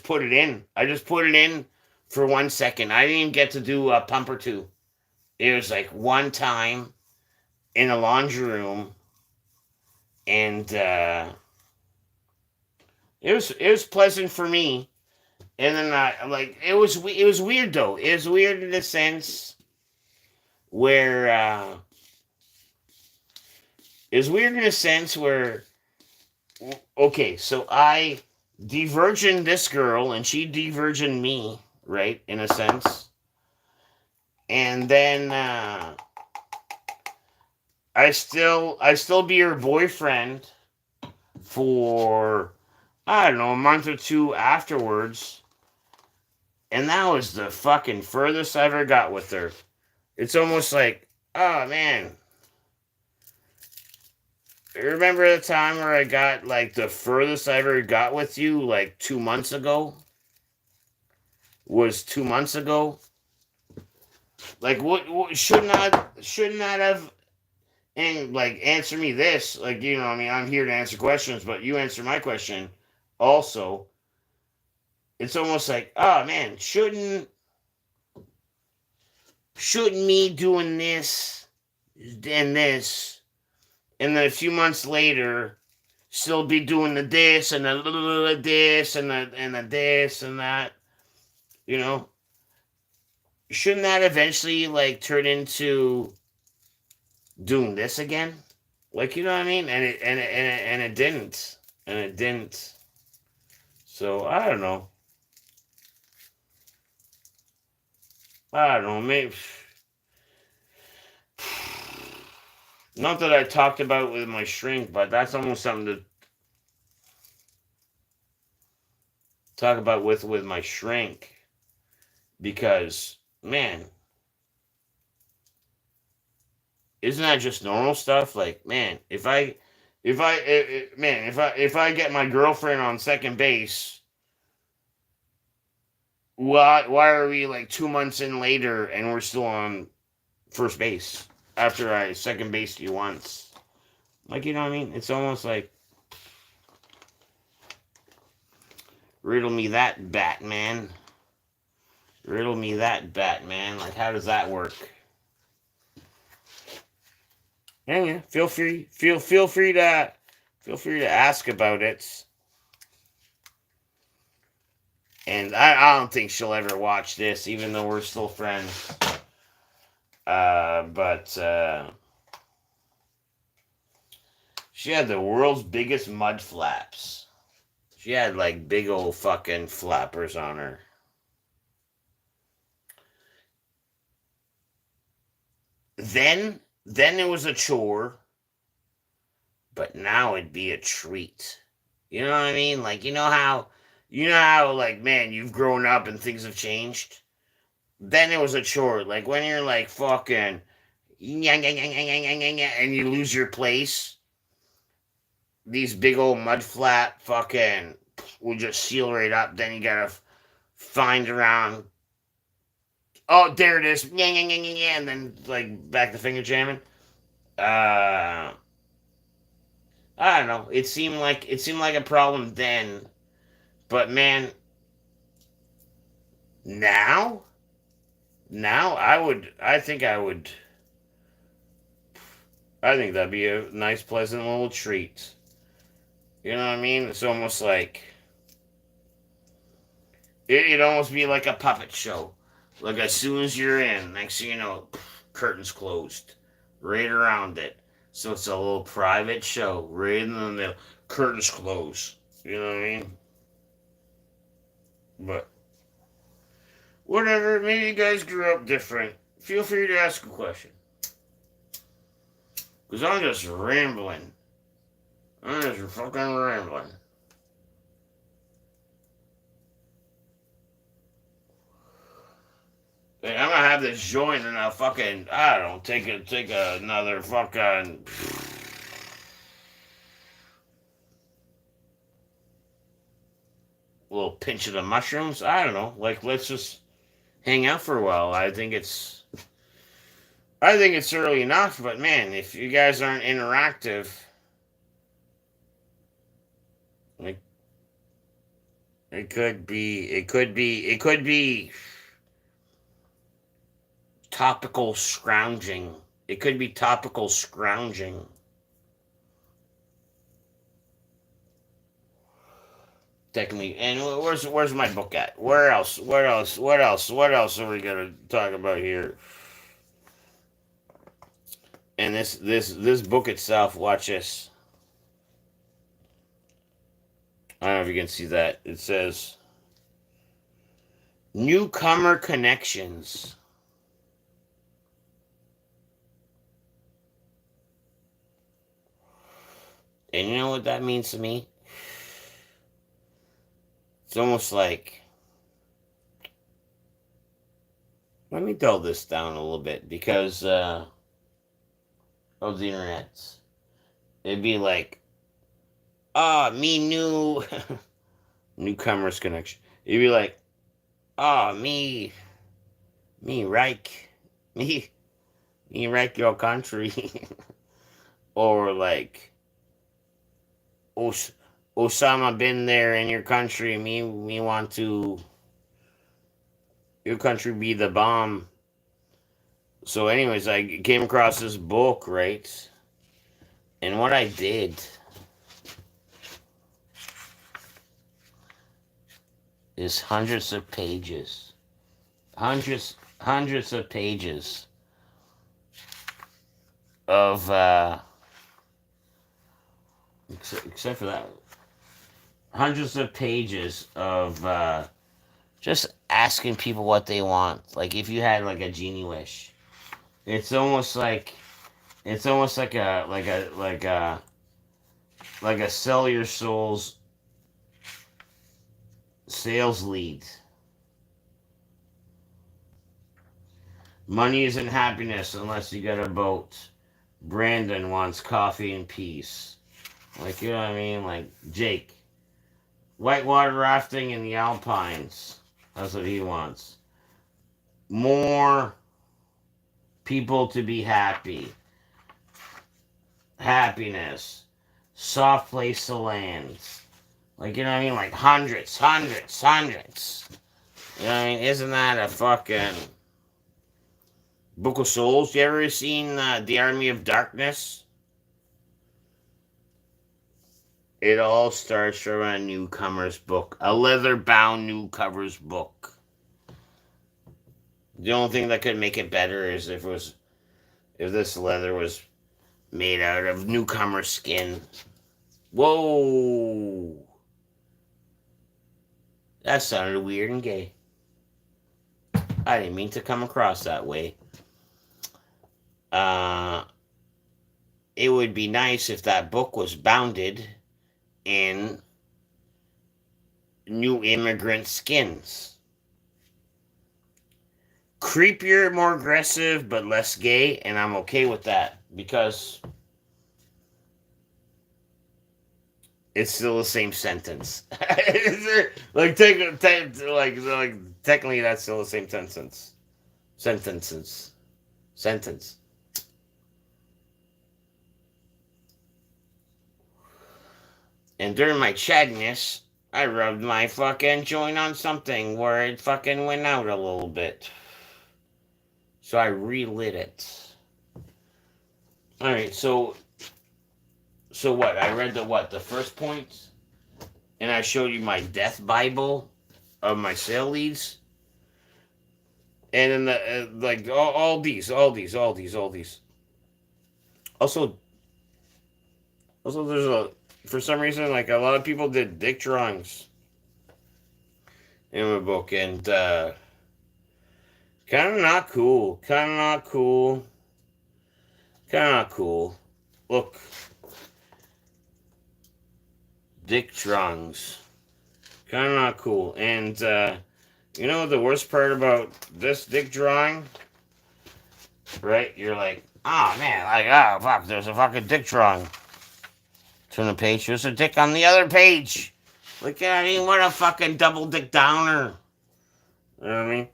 put it in. I just put it in for 1 second. I didn't even get to do a pump or two. It was like one time in a laundry room, and it was pleasant for me. And then I like, it was weird though. It was weird in the sense where it was weird in a sense where, okay, so I divergent this girl and she divergent me, right, in a sense. And then I still be her boyfriend for, I don't know, a month or two afterwards. And that was the fucking furthest I ever got with her. It's almost like, oh man. Remember the time where I got like the furthest I ever got with you like 2 months ago? Was 2 months ago? Like, what should not have, and like, answer me this, like, you know, I mean, I'm here to answer questions, but you answer my question also. It's almost like, oh man, shouldn't me doing this and this, and then a few months later still be doing the this and the this and the this and that, you know? Shouldn't that eventually like turn into doing this again? Like, you know what I mean? And it didn't. And it didn't. So I don't know. I don't know. Maybe not that I talked about with my shrink, but that's almost something to talk about with my shrink, because man, isn't that just normal stuff? Like, man, if I get my girlfriend on second base, why are we like 2 months in later and we're still on first base after I second based you once? Like, you know what I mean? It's almost like, riddle me that, Batman. Riddle me that, Batman. Like, how does that work? Yeah, feel free to ask about it. And I don't think she'll ever watch this, even though we're still friends. But she had the world's biggest mud flaps. She had like big old fucking flappers on her. Then it was a chore, but now it'd be a treat. You know what I mean? Like you know how like man, you've grown up and things have changed. Then it was a chore. Like when you're like fucking and you lose your place, these big old mud flat fucking will just seal right up. Then you gotta find around. Oh, there it is. And then like back to finger jamming. Uh, I don't know. It seemed like a problem then, but man, now, now I think that'd be a nice, pleasant little treat. You know what I mean? It's almost like it'd almost be like a puppet show. Like as soon as you're in, next thing you know, curtains closed, right around it. So it's a little private show, right in the middle. Curtains closed. You know what I mean? But whatever. Maybe you guys grew up different. Feel free to ask a question. Because I'm just rambling. I'm just fucking rambling. Like, I'm gonna have this joint and I'll fucking, I don't know, take another fucking little pinch of the mushrooms. I don't know. Like, let's just hang out for a while. I think it's early enough, but man, if you guys aren't interactive, like it could be topical scrounging. It could be topical scrounging. Technically, and where's my book at? Where else? What else? What else? What else are we gonna talk about here? And this book itself. Watch this. I don't know if you can see that. It says Newcomer Connections. And you know what that means to me? It's almost like, let me dull this down a little bit because of the internet. It'd be like, me new newcomers connection. It'd be like, me Reich, me me Reich your country, or like Os- Osama been there in your country. Me want to your country be the bomb. So, anyways, I came across this book, right? And what I did is hundreds of pages of except for that, hundreds of pages of just asking people what they want. Like if you had like a genie wish, it's almost like a sell your souls sales lead. Money isn't happiness unless you got a boat. Brandon wants coffee and peace. Like, you know what I mean? Like, Jake. Whitewater rafting in the Alpines. That's what he wants. More people to be happy. Happiness. Soft place to land. Like, you know what I mean? Like, hundreds. You know what I mean? Isn't that a fucking Book of Souls? You ever seen The Army of Darkness? It all starts from a newcomer's book, a leather-bound newcomer's book. The only thing that could make it better is if this leather was made out of newcomer skin. Whoa, that sounded weird and gay. I didn't mean to come across that way. Uh, it would be nice if that book was bounded in new immigrant skins. Creepier, more aggressive, but less gay, and I'm okay with that because it's still the same sentence. Like technically, that's still the same sentence. Sentence. And during my chattiness, I rubbed my fucking joint on something where it fucking went out a little bit. So I relit it. Alright, so what? I read the first point? And I showed you my death Bible of my sale leads. And then like all these. Also, there's for some reason, like a lot of people did dick drawings in my book, and kind of not cool. Look, dick drawings, kind of not cool. And you know the worst part about this dick drawing, right? You're like, oh man, like fuck, there's a fucking dick drawing. Turn the page. There's a dick on the other page. Look at me, what a fucking double dick downer. You know what I mean?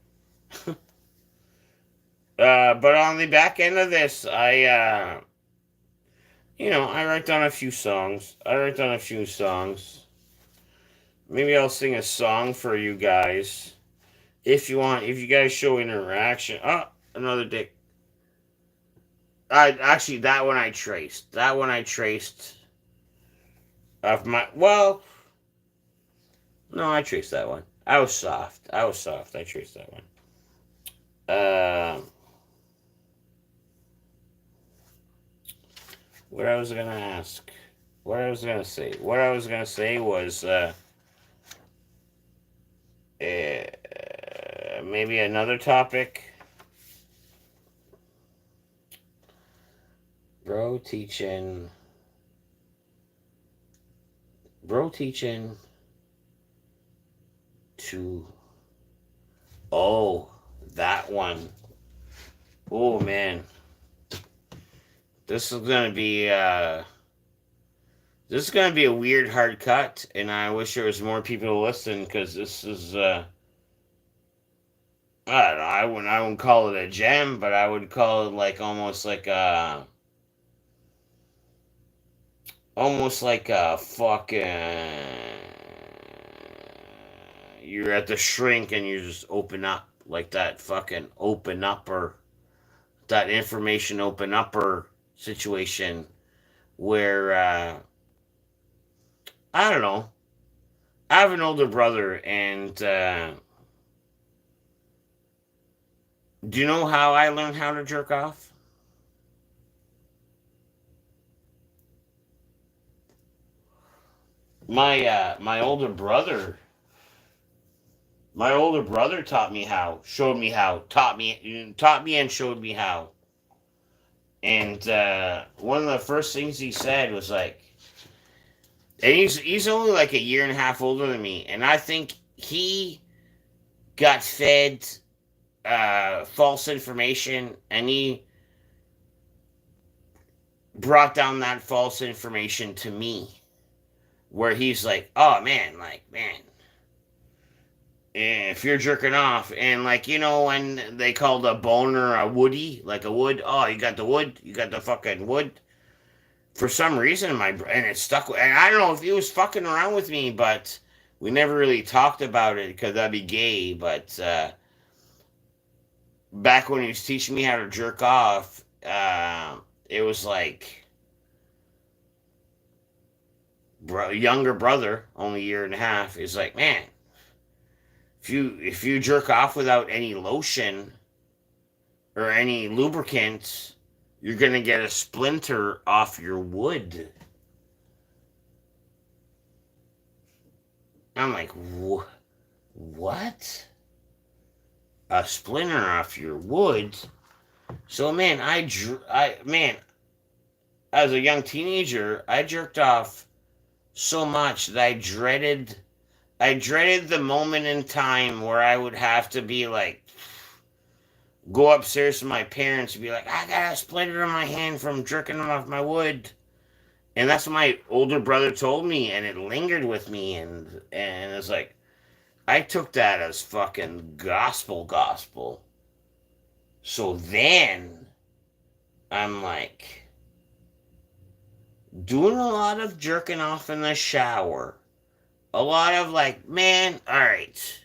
But on the back end of this, I write down a few songs. Maybe I'll sing a song for you guys. If you want, if you guys show interaction. Oh, another dick. Actually, that one I traced. Off my, well, no, I traced that one. I was soft. I traced that one. What I was gonna ask. What I was gonna say was maybe another topic. Bro teaching to, oh, that one. Oh man, this is gonna be a weird hard cut, and I wish there was more people to listen because this is I don't know, I wouldn't call it a gem, but I would call it like almost like a fucking, you're at the shrink and you just open up like that fucking open upper, that information open upper situation where I don't know. I have an older brother, and do you know how I learned how to jerk off? My older brother taught me how, showed me how, taught me and showed me how. And one of the first things he said was like, and he's only like a year and a half older than me, and I think he got fed false information, and he brought down that false information to me, where he's like, oh man, like man, if you're jerking off, and like, you know, when they called a boner a woody, like a wood, oh, you got the wood, you got the fucking wood. For some reason, and it stuck. And I don't know if he was fucking around with me, but we never really talked about it because that'd be gay. But back when he was teaching me how to jerk off, it was like younger brother, only a year and a half, is like, man, if you jerk off without any lotion or any lubricant, you're gonna get a splinter off your wood. I'm like, what? A splinter off your wood? So man, man, as a young teenager, I jerked off so much that I dreaded the moment in time where I would have to be like, go upstairs to my parents and be like, I got a splinter in my hand from jerking off my wood. And that's what my older brother told me, and it lingered with me, and it's like I took that as fucking gospel. So then I'm like doing a lot of jerking off in the shower. A lot of like, man, all right.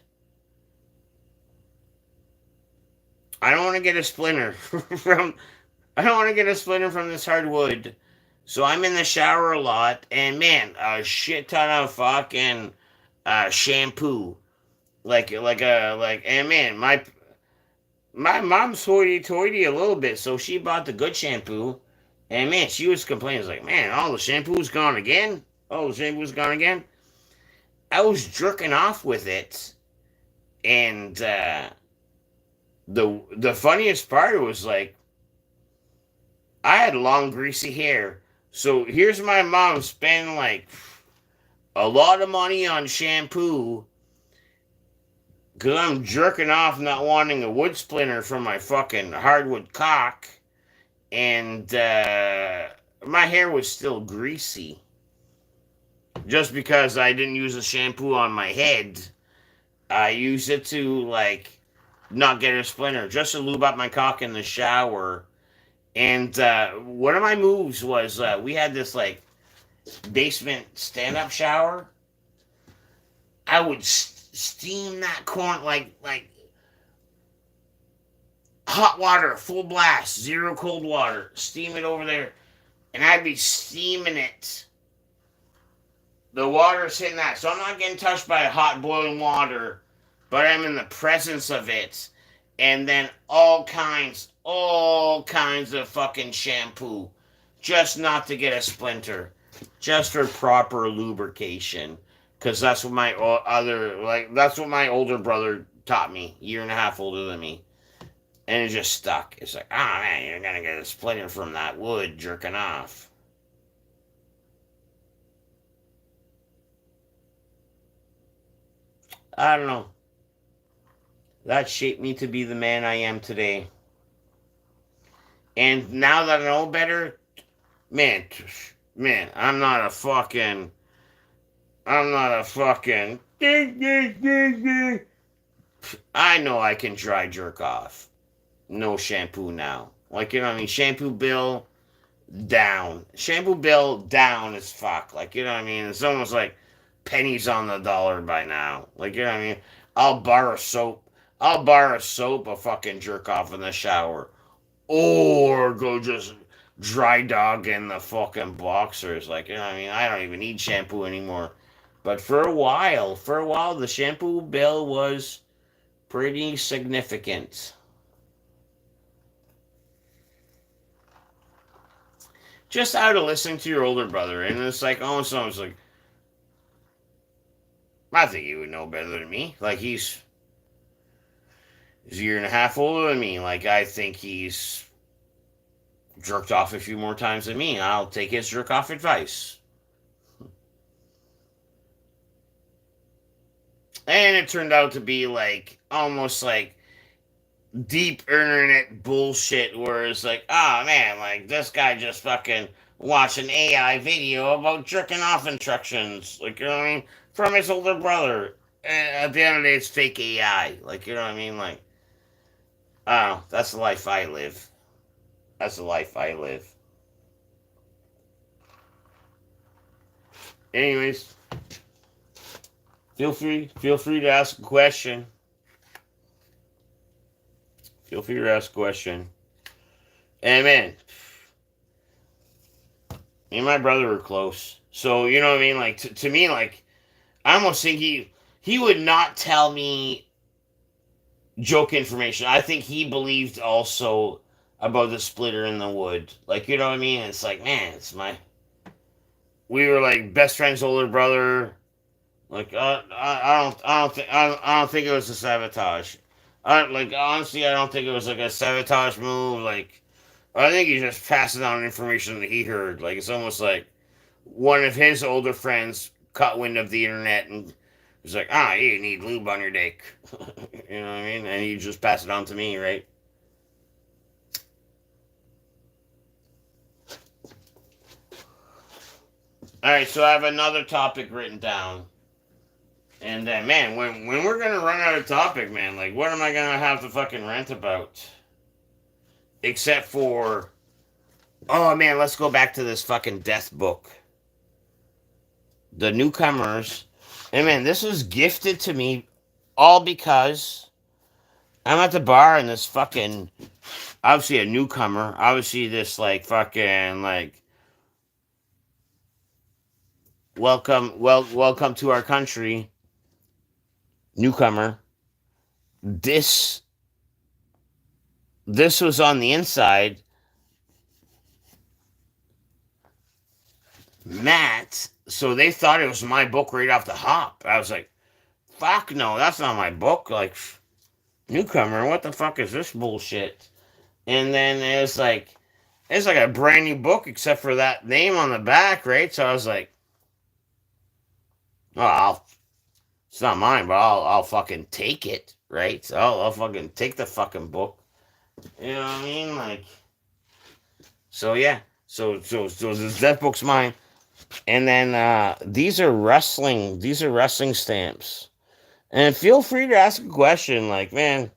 I don't want to get a splinter from I don't want to get a splinter from this hardwood. So I'm in the shower a lot, and man, a shit ton of fucking shampoo. And man, my mom's hoity-toity a little bit, so she bought the good shampoo, and man, she was complaining, like, man, all the shampoo's gone again. All the shampoo's gone again. I was jerking off with it, and the funniest part was like, I had long greasy hair, so here's my mom spending like a lot of money on shampoo because I'm jerking off not wanting a wood splinter from my fucking hardwood cock, and my hair was still greasy. Just because I didn't use a shampoo on my head, I used it to, like, not get a splinter, just to lube up my cock in the shower. And one of my moves was we had this, like, basement stand-up shower. I would steam that corn like hot water, full blast, zero cold water. Steam it over there, and I'd be steaming it. The water's hitting that, so I'm not getting touched by hot boiling water, but I'm in the presence of it. And then all kinds of fucking shampoo, just not to get a splinter, just for proper lubrication. Because that's what that's what my older brother taught me, year and a half older than me. And it just stuck. It's like, oh man, you're gonna get a splinter from that wood jerking off. I don't know. That shaped me to be the man I am today. And now that I know better, man, man, I'm not a fucking, I know I can dry jerk off. No shampoo now. Like, you know what I mean? Shampoo bill down. Shampoo bill down as fuck. Like, you know what I mean? It's almost like pennies on the dollar by now. Like, you know what I mean? I'll borrow soap. I'll borrow soap, a fucking jerk off in the shower. Or go just dry dog in the fucking boxers. Like, you know what I mean? I don't even need shampoo anymore. But for a while, the shampoo bill was pretty significant. Just out of listening to your older brother, and it's like, oh, someone's like, I think he would know better than me. Like, he's a year and a half older than me. Like, I think he's jerked off a few more times than me. I'll take his jerk off advice. And it turned out to be like almost like deep internet bullshit where it's like, oh man, like this guy just fucking watched an AI video about jerking off instructions. Like, you know what I mean? From his older brother. And at the end of the day, it's fake AI. Like, you know what I mean? Like, I don't know. That's the life I live. That's the life I live. Anyways, feel free to ask a question. Feel free to ask a question. And man, Me and my brother were close. So, you know what I mean? Like, to me, like, I almost think he would not tell me joke information. I think he believed also about the splitter in the wood. Like, you know what I mean? It's like, man, it's my. We were like best friend's older brother. Like, I don't think it was a sabotage. Like, honestly, I don't think it was like a sabotage move. Like, I think he's just passing on information that he heard. Like, it's almost like one of his older friends caught wind of the internet and was like, you need lube on your dick. You know what I mean? And he just passed it on to me, right? All right, so I have another topic written down. And then, man, when we're gonna run out of topic, man, like, what am I gonna have to fucking rant about? Except for, oh man, let's go back to this fucking death book, the newcomers. And man, this was gifted to me all because I'm at the bar and this fucking, obviously a newcomer, obviously this like fucking like welcome to our country newcomer. This this was on the inside. Matt, so they thought it was my book right off the hop. I was like, fuck no, that's not my book. Like, newcomer, what the fuck is this bullshit? And then it's like a brand new book except for that name on the back, right? So I was like, oh, it's not mine, but I'll fucking take it, right? So I'll fucking take the fucking book. You know what I mean? Like, so yeah. So this death book's mine. And then these are wrestling stamps. And feel free to ask a question, like, man,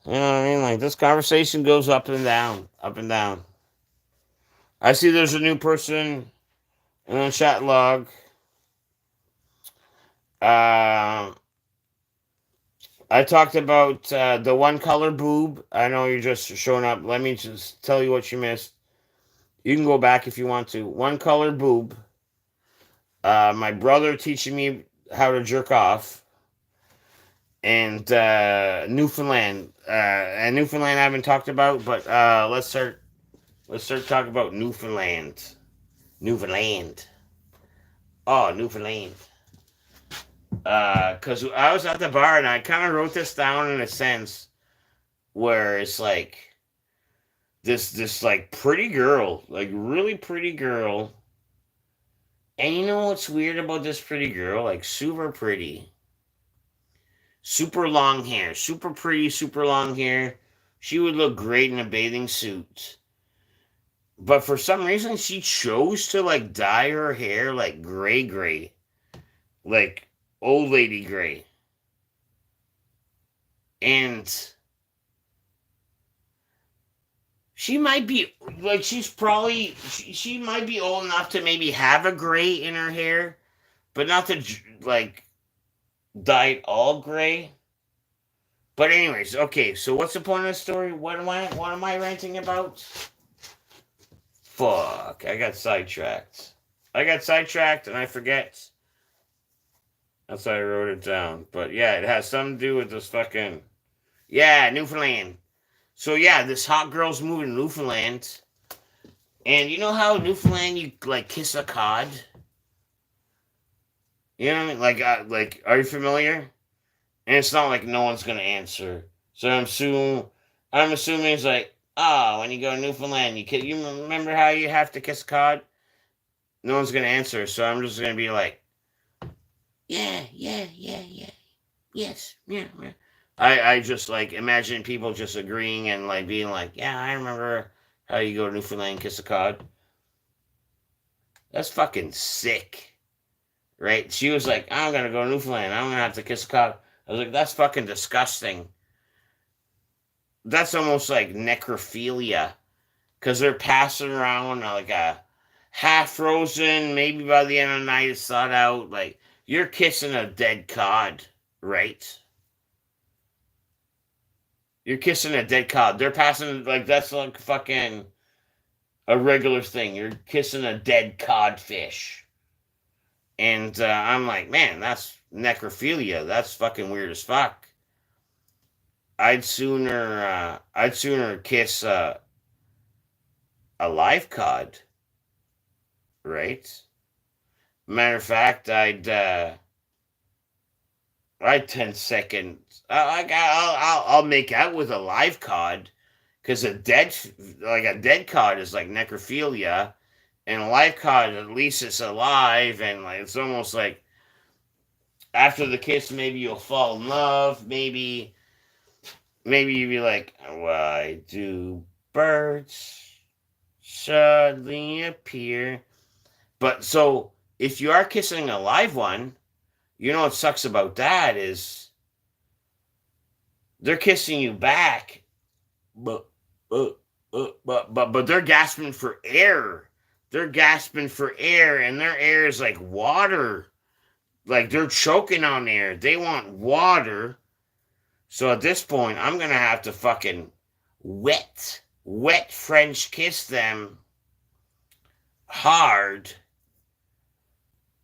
you know what I mean? Like, this conversation goes up and down, up and down. I see there's a new person in the chat log. Uh, I talked about the one color boob. I know you're just showing up. Let me just tell you what you missed. You can go back if you want to. One color boob. My brother teaching me how to jerk off. And Newfoundland. And Newfoundland I haven't talked about, but let's start talking about Newfoundland. Newfoundland. Oh, Newfoundland. Because I was at the bar and I kind of wrote this down in a sense where it's like this like pretty girl, like really pretty girl. And you know what's weird about this pretty girl? Like super pretty, super long hair, super pretty, super long hair. She would look great in a bathing suit. But for some reason, she chose to like dye her hair like gray, like old lady gray. And she might be like she might be old enough to maybe have a gray in her hair, but not to like dye it all gray. But anyways, okay. So what's the point of the story? What am I ranting about? Fuck! I got sidetracked. And I forget. That's why I wrote it down. But yeah, it has something to do with this fucking yeah Newfoundland. So yeah, this hot girl's moving to Newfoundland. And you know how Newfoundland you like kiss a cod? You know what I mean? Like, are you familiar? And it's not like no one's gonna answer. So I'm assuming it's like, oh, when you go to Newfoundland, you remember how you have to kiss a cod? No one's gonna answer. So I'm just gonna be like, yeah, yeah, yeah, yeah, yes, yeah, yeah. I just like imagine people just agreeing and like being like, yeah, I remember how you go to Newfoundland and kiss a cod. That's fucking sick. Right? She was like, I'm gonna go to Newfoundland. I'm gonna have to kiss a cop. I was like, that's fucking disgusting. That's almost like necrophilia. Because they're passing around like a half frozen, maybe by the end of the night it's thawed out. Like, you're kissing a dead cod, right? You're kissing a dead cod. They're passing, like, that's like fucking. a regular thing. You're kissing a dead codfish. And I'm like, man, that's necrophilia. That's fucking weird as fuck. I'd sooner kiss a live cod, right? Matter of fact, I'd 10 seconds. I'll make out with a live cod, because a dead cod is like necrophilia, and a live cod, at least it's alive, and like it's almost like after the kiss, maybe you'll fall in love. Maybe you'd be like, why do birds suddenly appear? But so if you are kissing a live one, you know what sucks about that is they're kissing you back, but but they're gasping for air. They're gasping for air, and their air is like water. Like they're choking on air. They want water. So at this point, I'm gonna have to fucking wet French kiss them hard,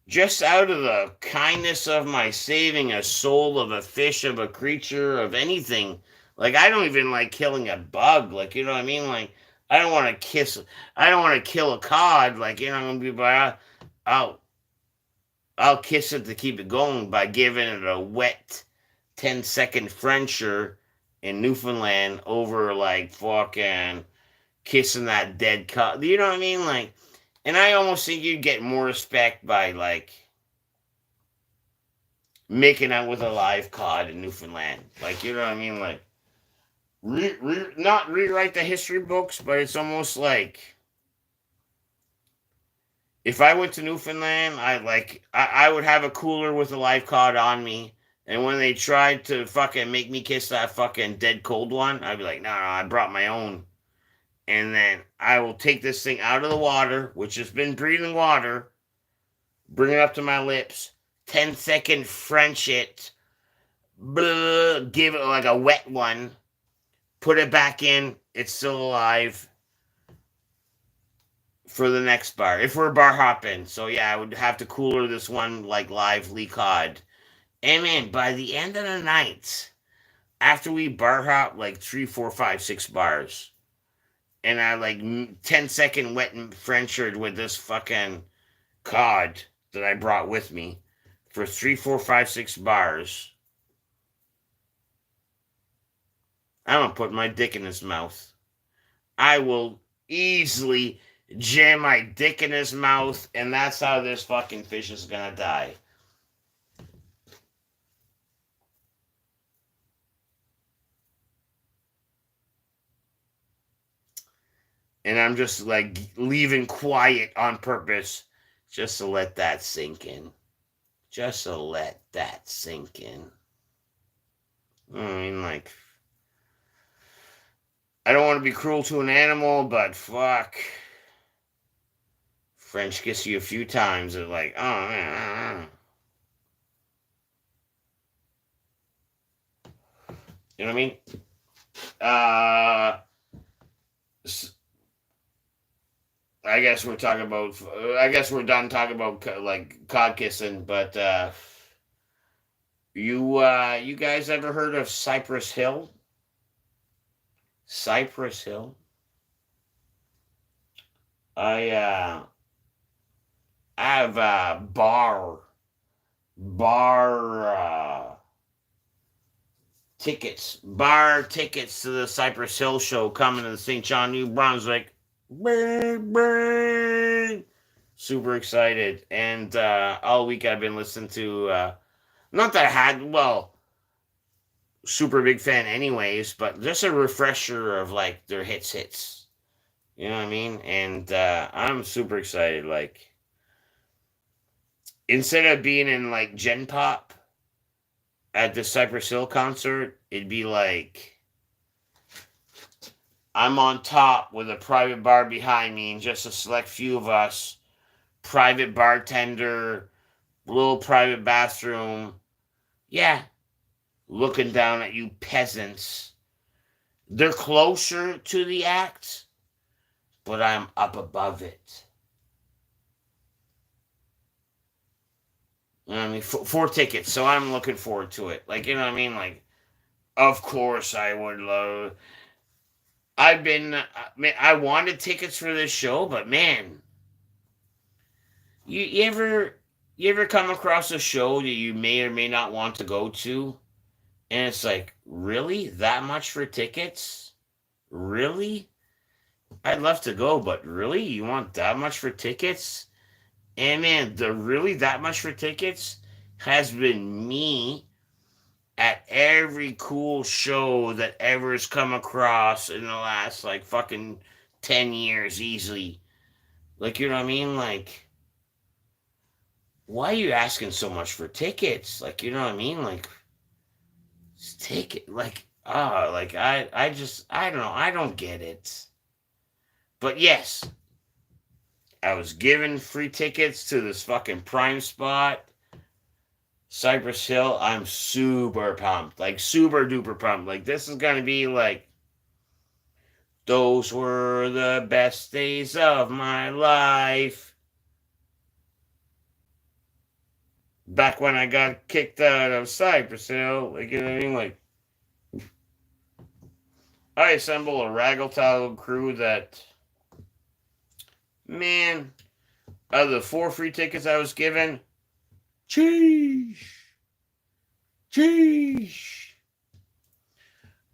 just out of the kindness of my saving a soul of a fish, of a creature, of anything. Like, I don't even like killing a bug. Like, you know what I mean? Like, I don't want to I don't want to kill a cod. Like, you know, I'm gonna be, but I'll kiss it to keep it going by giving it a wet 10-second Frencher in Newfoundland over like fucking kissing that dead cod. You know what I mean? Like, and I almost think you'd get more respect by like making out with a live cod in Newfoundland. Like, you know what I mean? Like, not rewrite the history books, but it's almost like if I went to Newfoundland, I would have a cooler with a live cod on me. And when they tried to fucking make me kiss that fucking dead cold one, I'd be like, no, I brought my own. And then I will take this thing out of the water, which has been breathing water, bring it up to my lips, 10-second French it, give it like a wet one, put it back in, it's still alive for the next bar. If we're bar hopping. So yeah, I would have to cooler this one like lively cod. And man, by the end of the night, after we bar hop like 3, 4, 5, 6 bars, and I like 10-second wet and Frenchered with this fucking cod that I brought with me for 3, 4, 5, 6 bars, I'm gonna put my dick in his mouth. I will easily jam my dick in his mouth, and that's how this fucking fish is gonna die. And I'm just like leaving quiet on purpose just to let that sink in. Just to let that sink in. I mean, like, I don't want to be cruel to an animal, but fuck. French kiss you a few times and like, oh man. You know what I mean? I guess we're talking about. I guess we're done talking about like cod kissing. But you guys ever heard of Cypress Hill? Cypress Hill. I have bar tickets to the Cypress Hill show coming to the St. John, New Brunswick. Bang, bang. Super excited. And all week I've been listening to, not that I had, well, super big fan anyways, but just a refresher of like their hits. You know what I mean? And I'm super excited. Like, instead of being in like Gen Pop at the Cypress Hill concert, it'd be like I'm on top with a private bar behind me and just a select few of us, private bartender, little private bathroom. Yeah, looking down at you peasants. They're closer to the act, but I'm up above it. You know what I mean? Four tickets, so I'm looking forward to it. Like, you know what I mean? Like, of course I would love. Man, I wanted tickets for this show, but man, you ever come across a show that you may or may not want to go to, and it's like, really, that much for tickets? Really? I'd love to go, but really, you want that much for tickets? And man, the really that much for tickets has been me at every cool show that ever has come across in the last like fucking 10 years easily. Like, you know what I mean? Like, why are you asking so much for tickets? Like, you know what I mean? Like, just take it. Like, like I don't know. I don't get it. But yes, I was given free tickets to this fucking prime spot, Cypress Hill. I'm super pumped. Like, super duper pumped. Like, this is going to be like, those were the best days of my life. Back when I got kicked out of Cypress Hill. Like, you know what I mean? Like, I assemble a raggle crew that, man, out of the 4 free tickets I was given, sheesh, sheesh.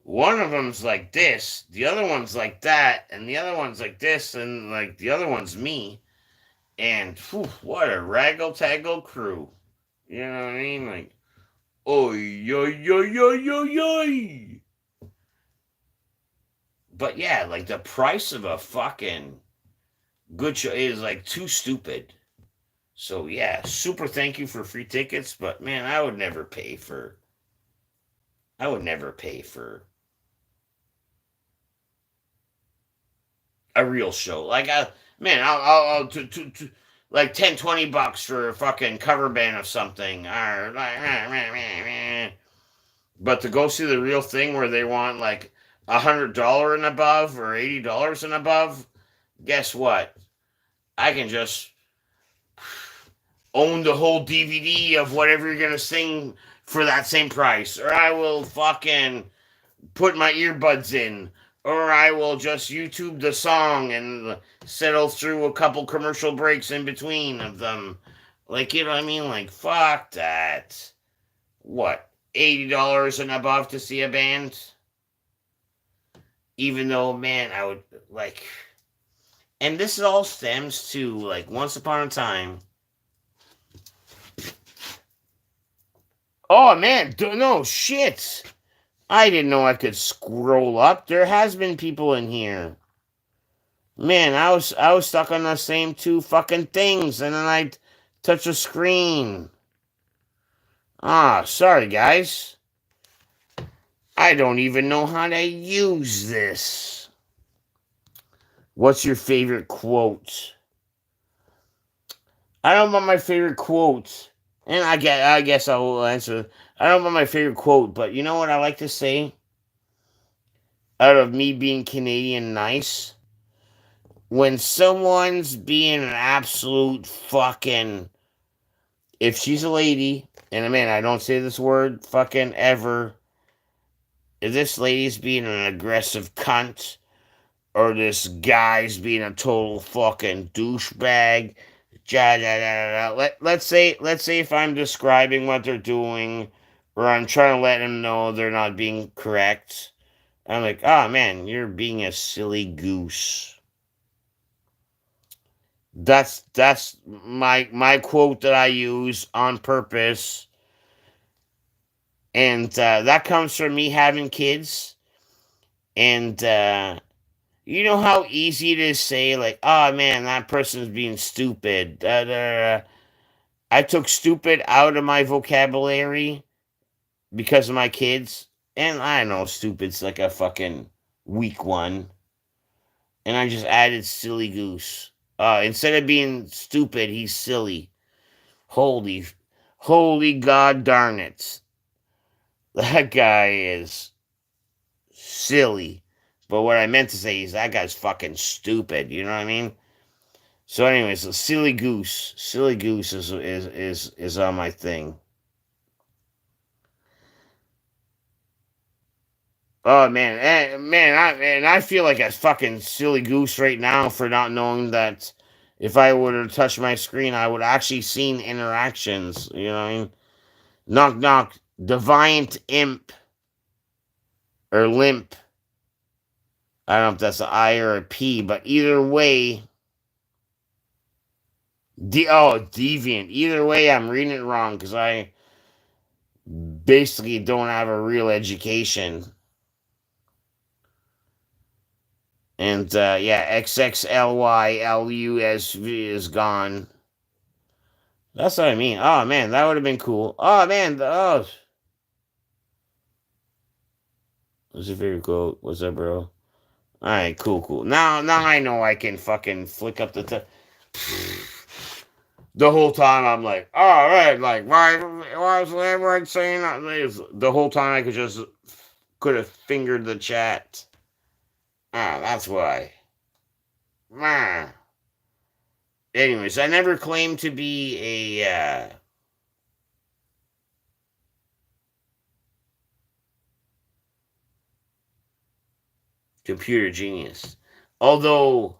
One of them's like this, the other one's like that, and the other one's like this, and like the other one's me. And whew, what a raggle crew. You know what I mean? Like, oi, oi, oi, oi, oi, oi. But yeah, like the price of a fucking good show is like too stupid. So yeah, super thank you for free tickets, but man, I would never pay for a real show. Like man, I'll like 10, $20 for a fucking cover band of something. Or like, but to go see the real thing where they want like $100 and above or $80 and above, guess what? I can just own the whole DVD of whatever you're gonna sing for that same price, or I will fucking put my earbuds in, or I will just YouTube the song and settle through a couple commercial breaks in between of them. Like, you know what I mean? Like, fuck that. What, $80 and above to see a band? Even though, man, I would like. And this all stems to like once upon a time. Oh man, no shit. I didn't know I could scroll up. There has been people in here. Man, I was stuck on the same 2 fucking things, and then I touch a screen. Sorry guys. I don't even know how to use this. What's your favorite quote? I don't know my favorite quote. And I guess I will answer. I don't know my favorite quote, but you know what I like to say? Out of me being Canadian nice, when someone's being an absolute fucking, if she's a lady, and man, I don't say this word fucking ever, if this lady's being an aggressive cunt, or this guy's being a total fucking douchebag, let's say if I'm describing what they're doing, or I'm trying to let them know they're not being correct, I'm like, oh man, you're being a silly goose. That's my quote that I use on purpose, and that comes from me having kids. And you know how easy it is to say like, "Oh man, that person's being stupid." I took stupid out of my vocabulary because of my kids, and I know stupid's like a fucking weak one, and I just added silly goose. Instead of being stupid, he's silly. Holy, holy god darn it. That guy is silly. But what I meant to say is that guy's fucking stupid. You know what I mean? So, anyways, the silly goose is on my thing. Oh man, I feel like a fucking silly goose right now for not knowing that if I were to touch my screen, I would actually seen interactions. You know what I mean? Knock knock, deviant imp or limp. I don't know if that's an I or a P, but either way, deviant. Either way, I'm reading it wrong because I basically don't have a real education. And yeah, XXLYLUSV is gone. That's what I mean. Oh man, that would have been cool. Oh man, what's your favorite quote? What's up, bro? All right, cool. Now I know I can fucking flick up the whole time I'm like, all right, like why was everyone saying that? The whole time I could have fingered the chat. Ah, that's why. Ah. Anyways, I never claimed to be a computer genius. Although,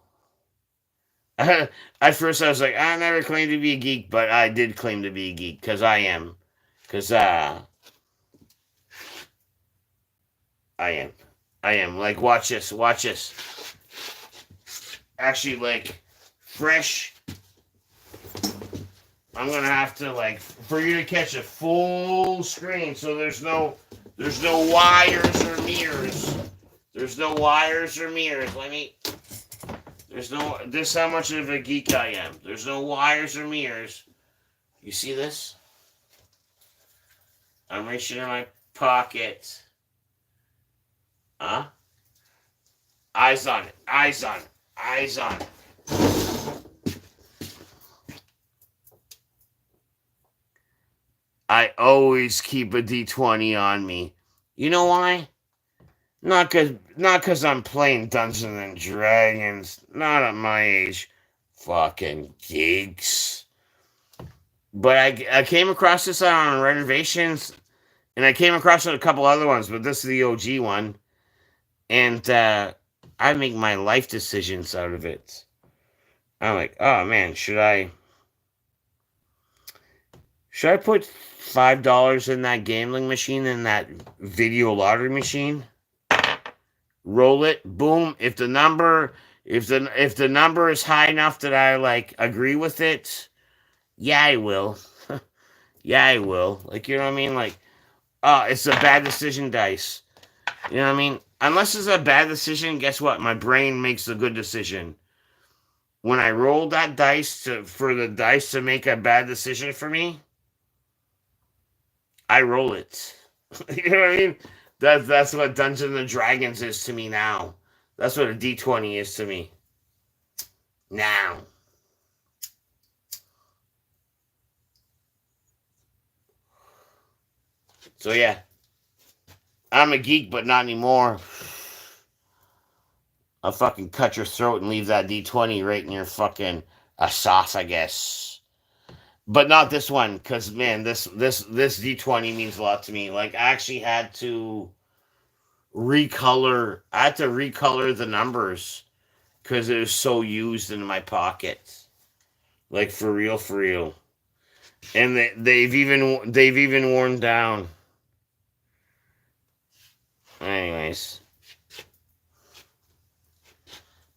at first I was like, I never claimed to be a geek, but I did claim to be a geek because I am. Because I am. I am. Like, watch this. Actually, like, fresh. I'm gonna have to, like, for you to catch a full screen, so there's no wires or mirrors. There's no wires or mirrors. This is how much of a geek I am. There's no wires or mirrors. You see this? I'm reaching in my pocket. Huh? Eyes on it. Eyes on it. Eyes on it. I always keep a D20 on me. You know why? Not cause I'm playing Dungeons and Dragons. Not at my age. Fucking geeks. But I came across this on Renovations, and I came across a couple other ones, but this is the OG one. And I make my life decisions out of it. I'm like, oh man, should I put $5 in that gambling machine, in that video lottery machine? Roll it, boom. If the number is high enough that I like agree with it, yeah, I will. Yeah, I will. Like, you know what I mean? Like, it's a bad decision dice. You know what I mean? Unless it's a bad decision, guess what? My brain makes a good decision. When I roll that for the dice to make a bad decision for me, I roll it. You know what I mean? That's what Dungeons and Dragons is to me now. That's what a D20 is to me now. So yeah, I'm a geek, but not anymore. I'll fucking cut your throat and leave that D20 right in your fucking esophagus. But not this one, because man, this D20 means a lot to me. Like, I actually had to recolor. I had to recolor the numbers because it was so used in my pocket. Like, for real. And they've even worn down. Anyways,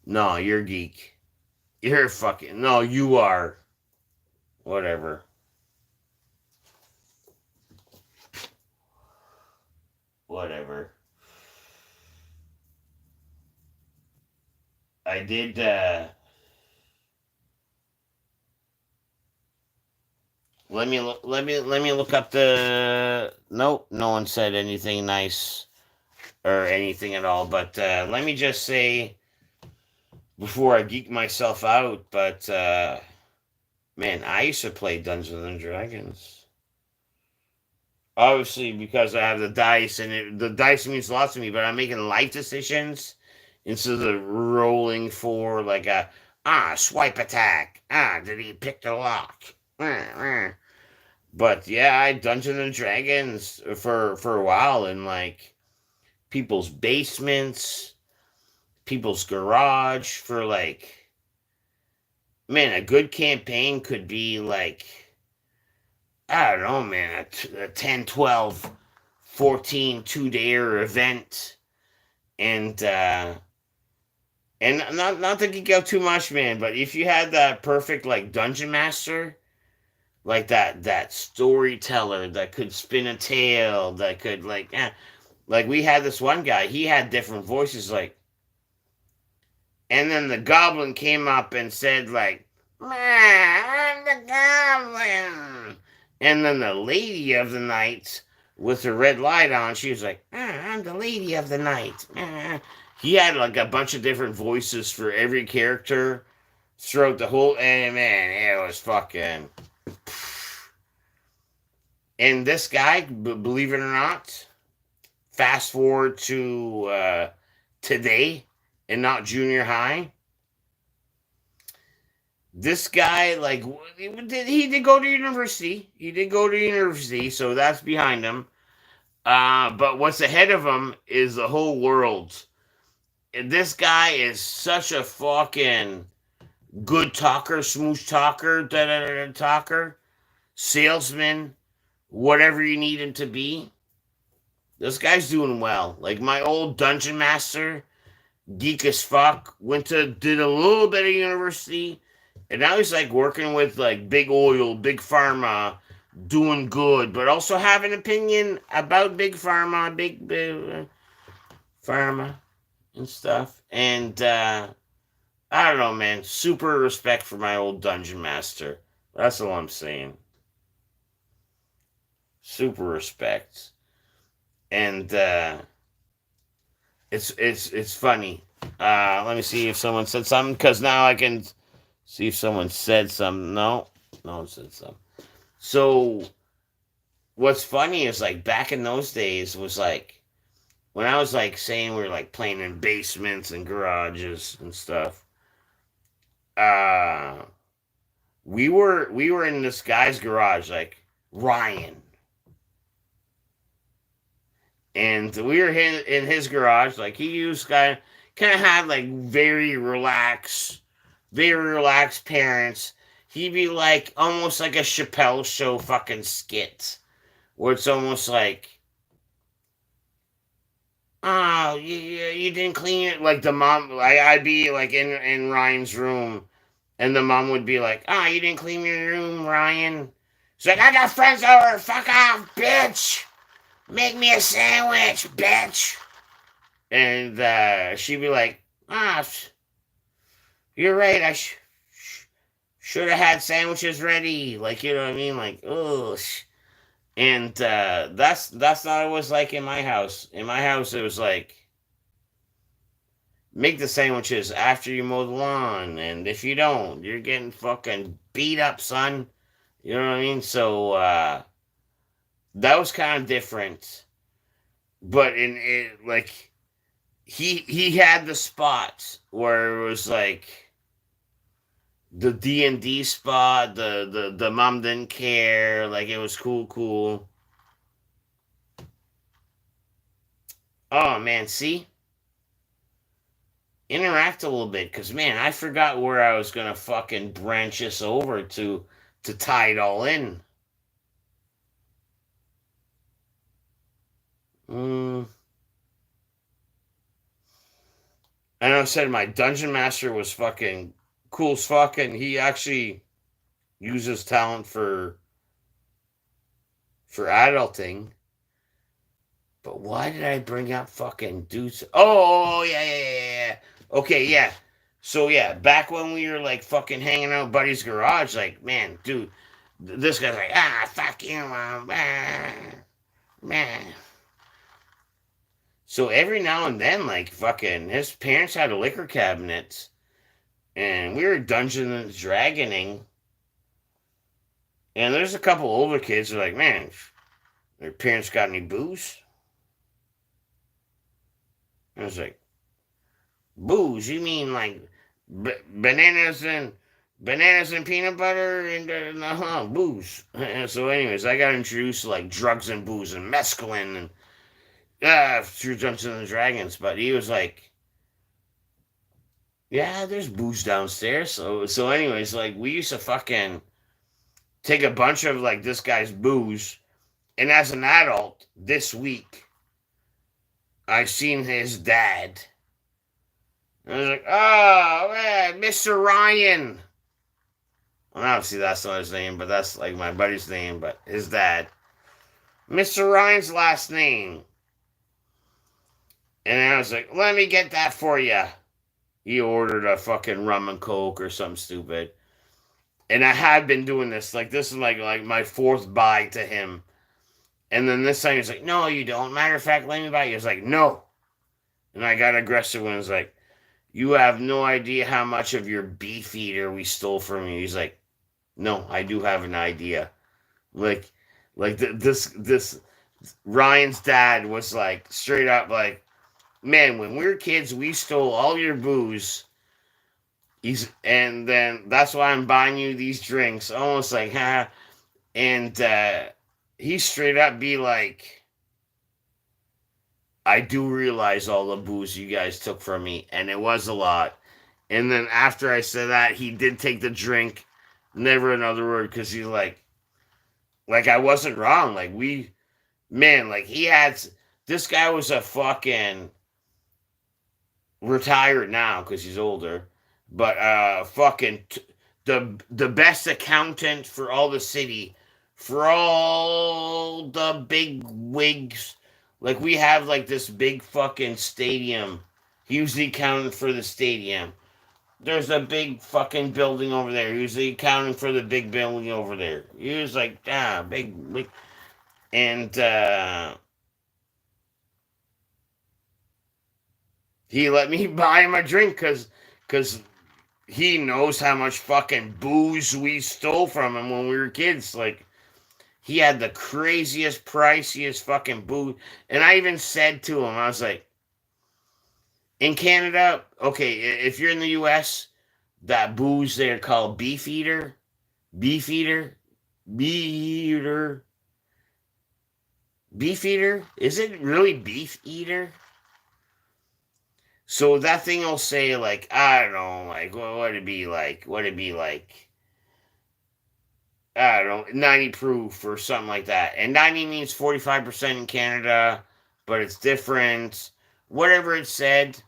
no, you're geek. You're fucking no, you are. Whatever. Whatever. I did. Let me look up the. Nope, no one said anything nice or anything at all. But let me just say before I geek myself out. But man, I used to play Dungeons and Dragons. Obviously, because I have the dice, and the dice means a lot to me. But I'm making life decisions. instead of rolling for like a swipe attack. Did he pick the lock? But yeah, I Dungeons and Dragons for a while in like people's basements, people's garage for like, man, a good campaign could be like, I don't know, man, a 10, 12, 14 2-day event. And not to geek out too much, man, but if you had that perfect like dungeon master, like that storyteller that could spin a tale, that could like we had this one guy, he had different voices, like, and then the goblin came up and said like, I'm the goblin. And then the lady of the night with her red light on, she was like, I'm the lady of the night. He had like a bunch of different voices for every character throughout the whole, and man, it was fucking. And this guy, believe it or not, fast forward to today and not junior high. This guy, like, he did go to university. He did go to university, so that's behind him. But what's ahead of him is the whole world. And this guy is such a fucking good talker, smooth talker, talker, salesman, whatever you need him to be. This guy's doing well. Like my old dungeon master, geek as fuck, did a little bit of university, and now he's like working with like big oil, big pharma, doing good, but also have an opinion about big pharma, big pharma and stuff. And I don't know, man. Super respect for my old dungeon master. That's all I'm saying. Super respect. And it's funny. Let me see if someone said something, because now I can see if someone said something. No one said something. So what's funny is like back in those days was like when I was like saying we were like playing in basements and garages and stuff. Uh, we were in this guy's garage, like Ryan, and we were in his garage. Like he used kind of had like very relaxed parents. He'd be like almost like a Chappelle show fucking skit, where it's almost like, oh, you didn't clean it. Like the mom, like I'd be like in Ryan's room, and the mom would be like, oh, you didn't clean your room, Ryan. She's like, I got friends over. Fuck off, bitch. Make me a sandwich, bitch. And she'd be like, you're right. Should have had sandwiches ready. Like, you know what I mean? Like, oh. And that's not what it was like in my house. In my house, it was like, make the sandwiches after you mow the lawn, and if you don't, you're getting fucking beat up, son. You know what I mean? So that was kind of different. But in it, like he had the spots where it was like the D&D spot, the mom didn't care, like it was cool. Oh man, see? Interact a little bit, because man, I forgot where I was gonna fucking branch this over to tie it all in. Mm. I know I said my dungeon master was fucking cool as fuck, and he actually uses talent for adulting. But why did I bring up fucking dudes? Oh yeah. Okay, yeah. So yeah, back when we were like fucking hanging out buddy's garage, like man, dude, this guy's like, fuck you, man. So every now and then, like fucking, his parents had a liquor cabinet, and we were Dungeons and Dragoning, and there's a couple older kids who are like, man, their parents got any booze? I was like, Booze? You mean like bananas and peanut butter and no booze? So, anyways, I got introduced to like drugs and booze and mescaline and through Dungeons and Dragons. But he was like, "Yeah, there's booze downstairs." So, anyways, like we used to fucking take a bunch of like this guy's booze, and as an adult this week, I seen his dad. I was like, "Oh man, Mr. Ryan." Well, obviously that's not his name, but that's like my buddy's name. But his dad, Mr. Ryan's last name, and I was like, "Let me get that for you." He ordered a fucking rum and coke or something stupid, and I had been doing this. Like this is like my fourth buy to him, and then this time he's like, "No, you don't. Matter of fact, let me buy you." He was like, "No," and I got aggressive when I was like, "You have no idea how much of your beef eater we stole from you." He's like, "No, I do have an idea." Like, this Ryan's dad was like straight up like, "Man, when we were kids, we stole all your booze. And then that's why I'm buying you these drinks." Almost like, huh? And he straight up be like, "I do realize all the booze you guys took from me, and it was a lot." And then after I said that, he did take the drink, never another word, because he's like I wasn't wrong. Like man, like he had this guy was a fucking retired now because he's older, but the best accountant for all the city, for all the big wigs. Like we have like this big fucking stadium. He was the accountant for the stadium. There's a big fucking building over there. He was the accountant for the big building over there. He was like, big. And he let me buy him a drink because he knows how much fucking booze we stole from him when we were kids. Like, he had the craziest, priciest fucking booze. And I even said to him, I was like, in Canada, okay, if you're in the US, that booze there called beef eater, beef eater, beef eater, beef eater. Is it really beef eater? So that thing will say like I don't know, like what would it be like? Would it be like I don't know, 90 proof or something like that? And 90 means 45% in Canada, but it's different. Whatever it said,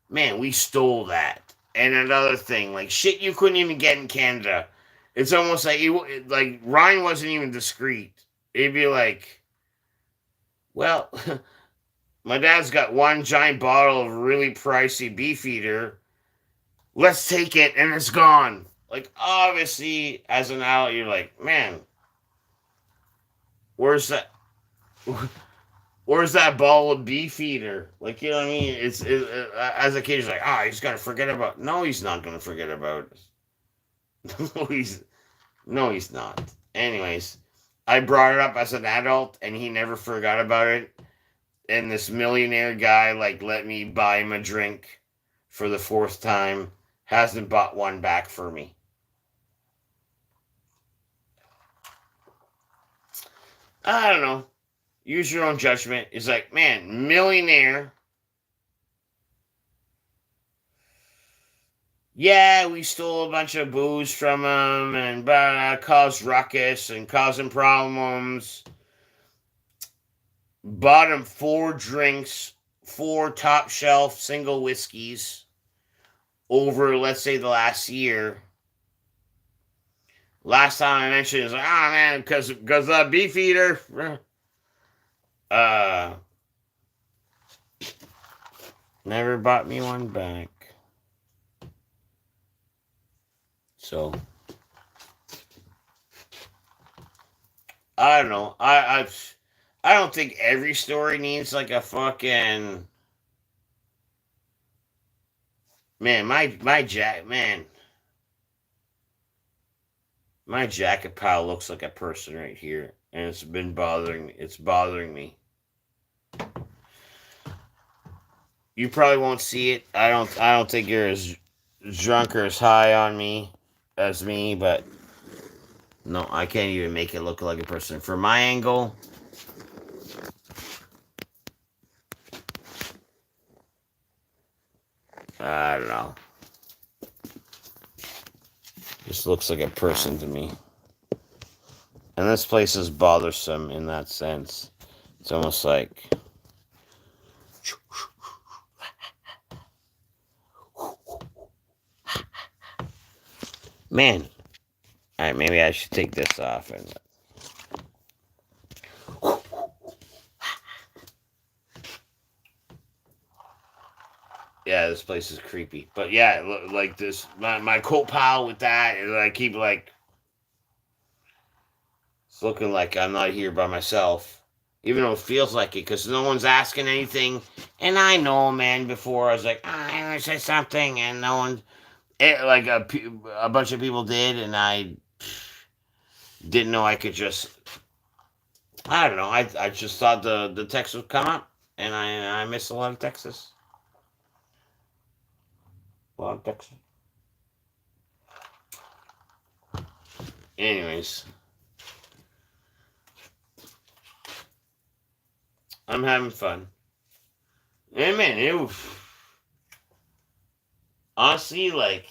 man, we stole that. And another thing, like shit you couldn't even get in Canada. It's almost like Ryan wasn't even discreet. It'd be like, well, my dad's got one giant bottle of really pricey beef eater. Let's take it, and it's gone. Like, obviously, as an adult, you're like, man, where's that? Where's that ball of beef eater? Like, you know what I mean? As a kid, he's like, he's gonna forget about. No, he's not gonna forget about it. no, he's not. Anyways, I brought it up as an adult, and he never forgot about it. And this millionaire guy like let me buy him a drink for the fourth time. Hasn't bought one back for me. I don't know. Use your own judgment. It's like, man, millionaire. Yeah, we stole a bunch of booze from him and caused ruckus and causing problems. Bought him 4 drinks, 4 top shelf single whiskeys over, let's say, the last year. Last time I mentioned it was like, man, because that beef eater. Uh, Never bought me one back. So I don't know. I don't think every story needs like a fucking man. My jacket pile looks like a person right here, and it's been bothering me. It's bothering me. You probably won't see it. I don't think you're as drunk or as high on me as me, but no, I can't even make it look like a person. From my angle, I don't know. Just looks like a person to me. And this place is bothersome in that sense. It's almost like, man. All right, maybe I should take this off and. Yeah, this place is creepy. But yeah, like this, my coat pile with that, and I keep like it's looking like I'm not here by myself, even though it feels like it, because no one's asking anything. And I know, man. Before I was like, I'm gonna say something, and no one, like a bunch of people did, and I didn't know I could just. I don't know. I just thought the text would come up, and I missed a lot of texts. A lot of texts. Anyways, I'm having fun. And man, it was honestly like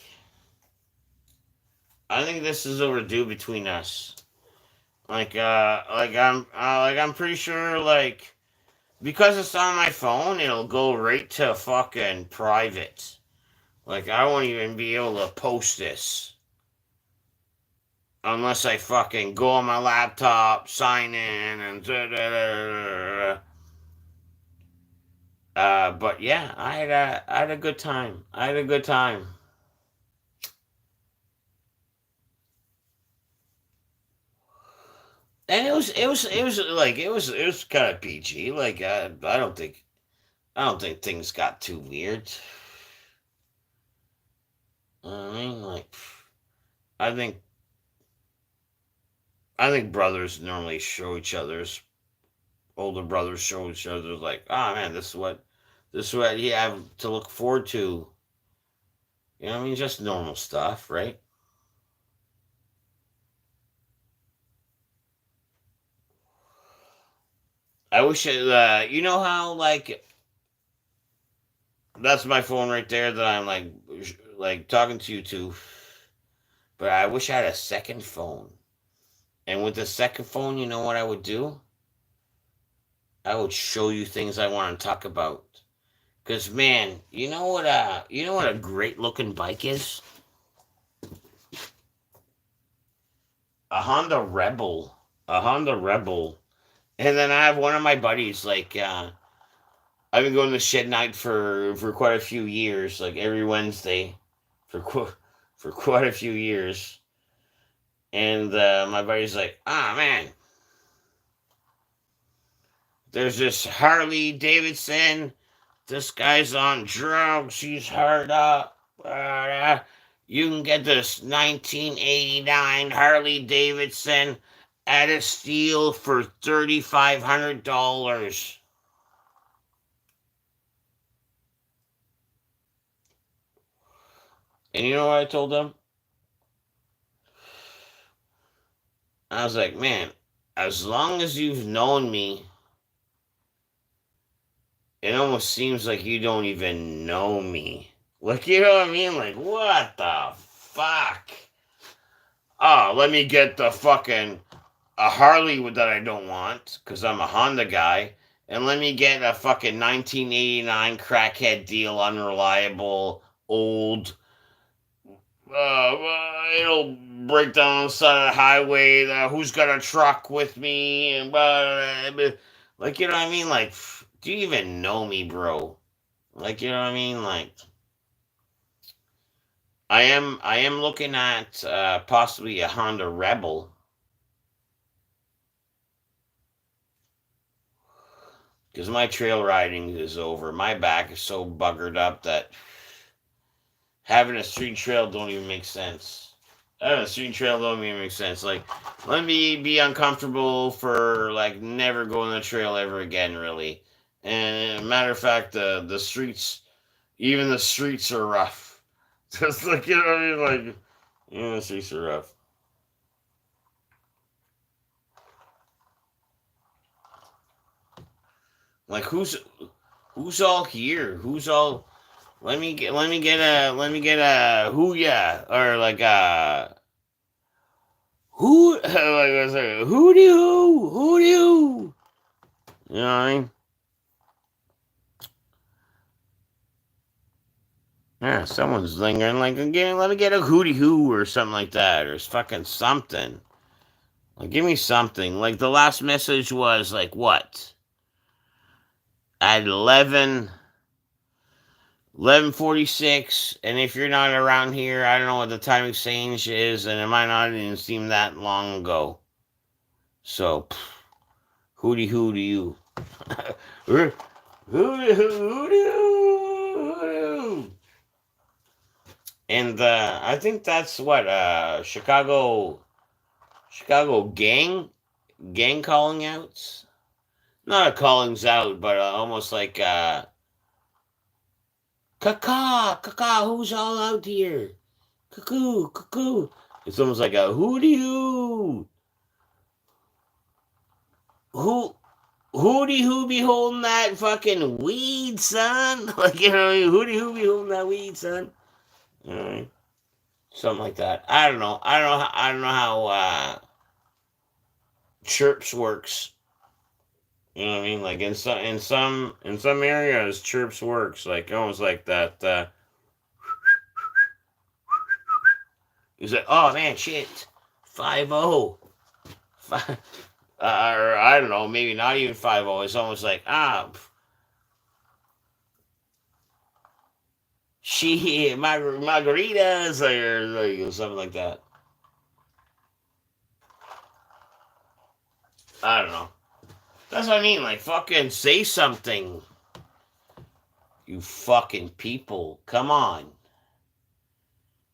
I think this is overdue between us. I'm pretty sure because it's on my phone, it'll go right to fucking private. Like I won't even be able to post this unless I fucking go on my laptop, sign in, and da, da, da, da. But yeah, I had a good time. I had a good time. And it was kind of PG. Like I don't think things got too weird. I mean, like I think I think brothers normally show each other's older brothers show each other like, oh man, this is what you have to look forward to. You know what I mean? Just normal stuff, right? I wish you know how that's my phone right there that I'm like talking to you to. But I wish I had a second phone. And with the second phone, you know what I would do? I would show you things I want to talk about. Cause man, you know what a great looking bike is? A Honda Rebel. A Honda Rebel. And then I have one of my buddies, I've been going to shed night for quite a few years, like every Wednesday for quite a few years. And my buddy's like, ah man, there's this Harley Davidson. This guy's on drugs. He's hard up. You can get this 1989 Harley Davidson at a steal for $3,500. And you know what I told him? I was like, man, as long as you've known me, it almost seems like you don't even know me. Like, you know what I mean? Like, what the fuck? Oh, let me get the fucking a Harley that I don't want because I'm a Honda guy, and let me get a fucking 1989 crackhead deal, unreliable, old. It'll break down on the side of the highway. Who's got a truck with me? And like, you know what I mean? Like, do you even know me, bro? Like, you know what I mean? Like, I am looking at possibly a Honda Rebel because my trail riding is over. My back is so buggered up that having a street trail don't even make sense. Having a street trail don't even make sense. Like, let me be uncomfortable for like never going on the trail ever again, really. And matter of fact, the streets, even the streets are rough. Just like, you know what I mean? Like, even the streets are rough. Like, who's all here? Who's all? Let me get a who yeah or like who like what's it, who do you know what I mean? Yeah, someone's lingering. Like, again, let me get a hootie hoo or something like that, or fucking something. Like, give me something. Like, the last message was like what at 11:46, and if you're not around here, I don't know what the time exchange is, and it might not even seem that long ago. So, hootie hoo to you. Hootie hoo hoo. And I think that's what Chicago gang calling outs. Not a callings out, but almost like caca, who's all out here? Cuckoo, cuckoo. It's almost like a who do you? Who who be holding that fucking weed, son? Like, you know, who be holding that weed, son? You know what I mean? Something like that. I don't know. I don't know how chirps works. You know what I mean? Like, in some areas, chirps works like almost like that. He's like, oh man, shit, 5-0. Five, or I don't know, maybe not even 5-0. It's almost like she margaritas or like something like that. I don't know. That's what I mean. Like, fucking say something, you fucking people. Come on,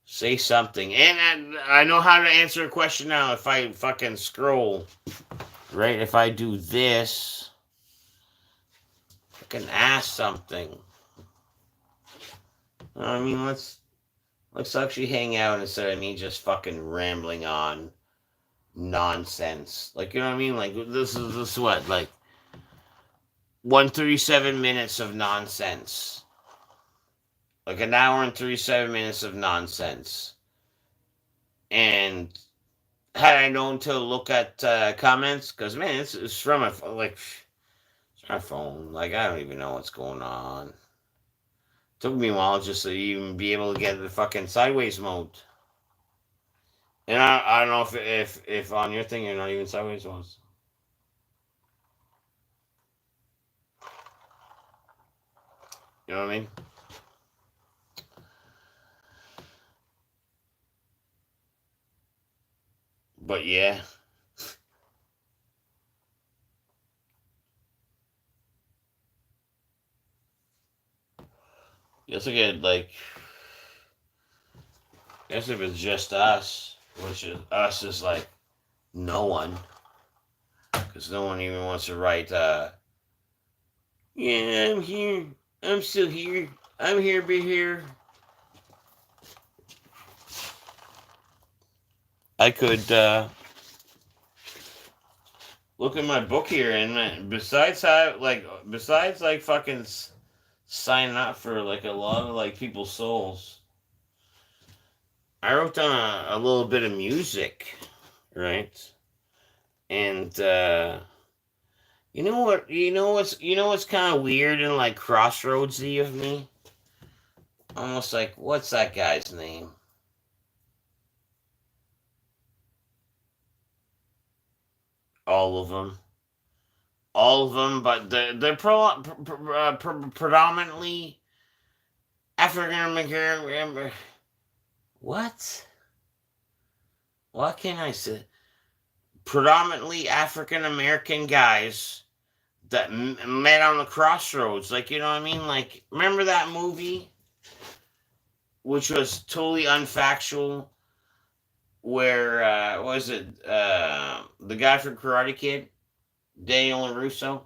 say something. And I know how to answer a question now. If I fucking scroll, right? If I do this, I can ask something. I mean, let's actually hang out instead of me just fucking rambling on nonsense. Like, you know what I mean? Like, this what, like 137 minutes of nonsense. Like an hour and 37 minutes of nonsense. And had I known to look at comments, because man, it's from my like it's my phone. Like, I don't even know what's going on. Took me a while just to even be able to get the fucking sideways mode. And I don't know if on your thing you're not even sideways ones. You know what I mean? But yeah, guess again, like, guess if it's just us, which is us is like no one, because no one even wants to write. Yeah, I'm here. I'm still here. I'm here, be here. I could look at my book here, and besides like fucking signing up for like a lot of like people's souls, I wrote down a little bit of music, right? And you know what's kind of weird and like crossroadsy of me? Almost like, what's that guy's name? All of them, all of them, but they're predominantly African American. What? What can I say? Predominantly African American guys that met on the crossroads. Like, you know what I mean? Like, remember that movie, which was totally unfactual, where was it the guy from Karate Kid, Daniel LaRusso?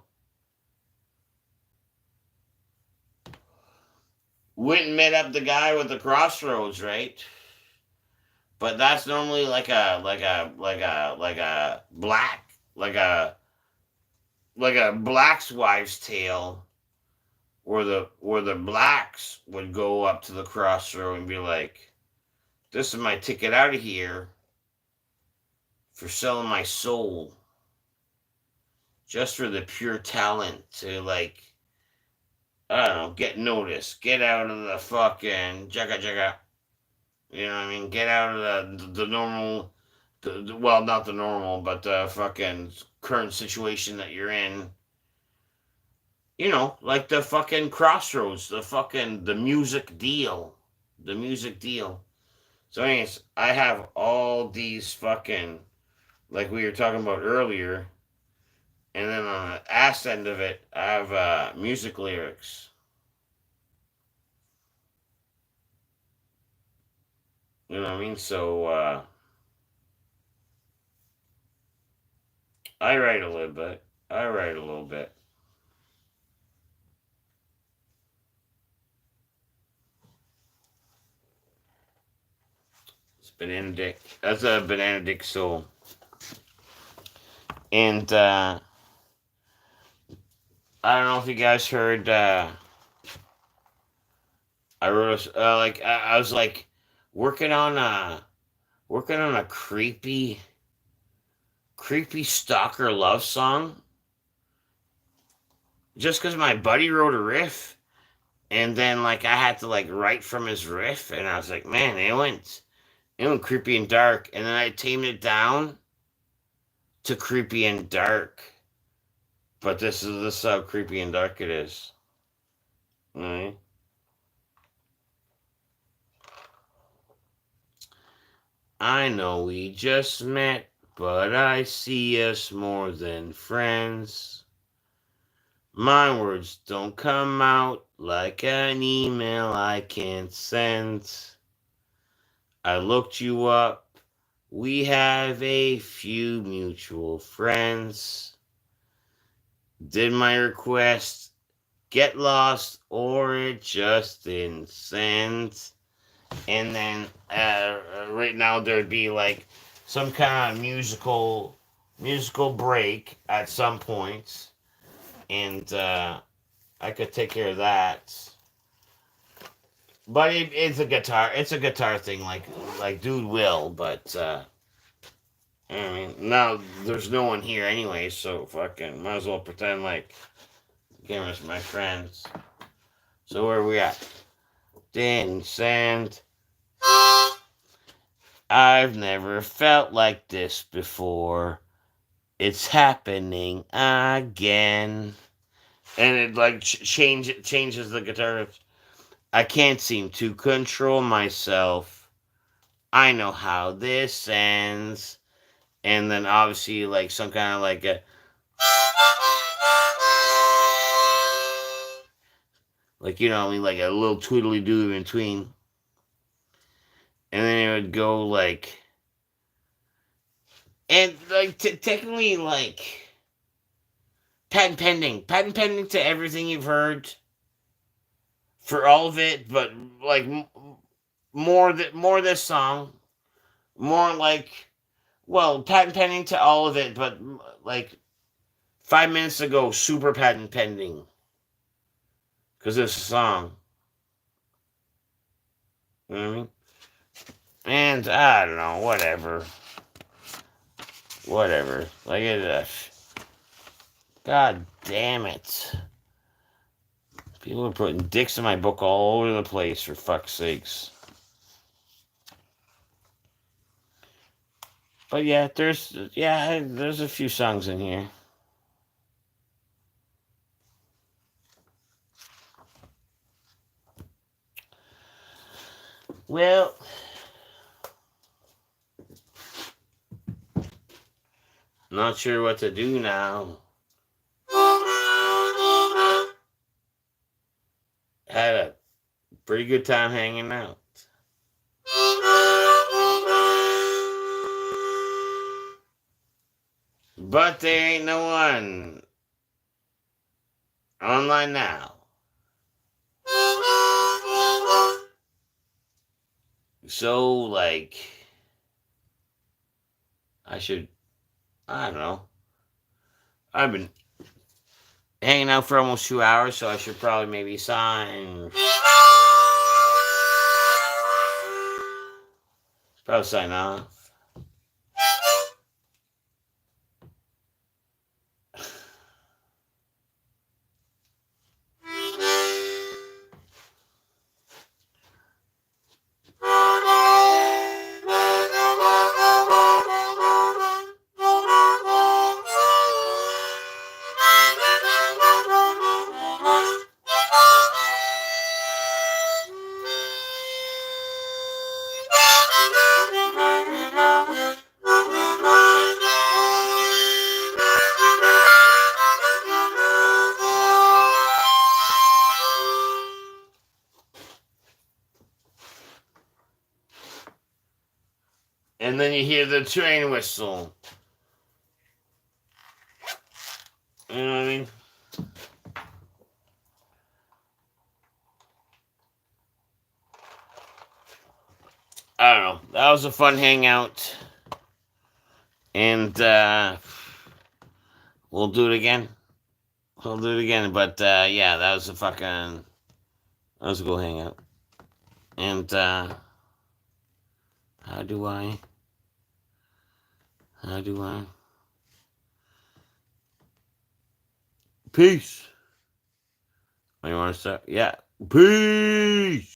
went and met up the guy with the crossroads, right? But that's normally like a like a black's wife's tale, where the blacks would go up to the crossroad and be like, "This is my ticket out of here for selling my soul, just for the pure talent to, like, I don't know, get noticed, get out of the fucking jagga jagga." You know what I mean? Get out of the normal, well, not the normal, but the fucking current situation that you're in. Like the fucking crossroads, the music deal, the music deal. So, anyways, I have all these fucking, like we were talking about earlier, and then on the ass end of it, I have music lyrics. You know what I mean? So I write a little bit. I write a little bit. It's banana dick. That's a banana dick soul. And I don't know if you guys heard. I wrote like I was like working on a creepy stalker love song, just because my buddy wrote a riff, and then like I had to like write from his riff, and I was like, man, it went creepy and dark, and then I tamed it down to creepy and dark. But this is how creepy and dark it is. Right? I know we just met, but I see us more than friends. My words don't come out like an email I can't send. I looked you up. We have a few mutual friends. Did my request get lost or it just didn't send? And then right now there'd be like some kind of musical break at some point, and I could take care of that. But it's a guitar. It's a guitar thing, like dude will. But I mean, now there's no one here anyway, so fucking might as well pretend like gamers my friends. So where are we at? Didn't send. I've never felt like this before. It's happening again. And it like changes the guitar. I can't seem to control myself. I know how this ends. And then obviously like some kind of like you know what I mean, like a little twiddly doo in between. And then it would go like, and like technically like patent pending to everything you've heard for all of it, but like more this song, more like, well, patent pending to all of it, but like 5 minutes ago, super patent pending because it's a song. You know what I mean? And I don't know, whatever. Like God damn it. People are putting dicks in my book all over the place, for fuck's sakes. But yeah, there's a few songs in here. Well, not sure what to do now. Had a pretty good time hanging out. But there ain't no one online now. So, like, I don't know. I've been hanging out for almost 2 hours, so I should probably maybe sign. Probably sign off. And then you hear the train whistle. You know what I mean? I don't know. That was a fun hangout. And we'll do it again. We'll do it again. But yeah, that was that was a cool hangout. And how do I peace. You want to start? Yeah. Peace.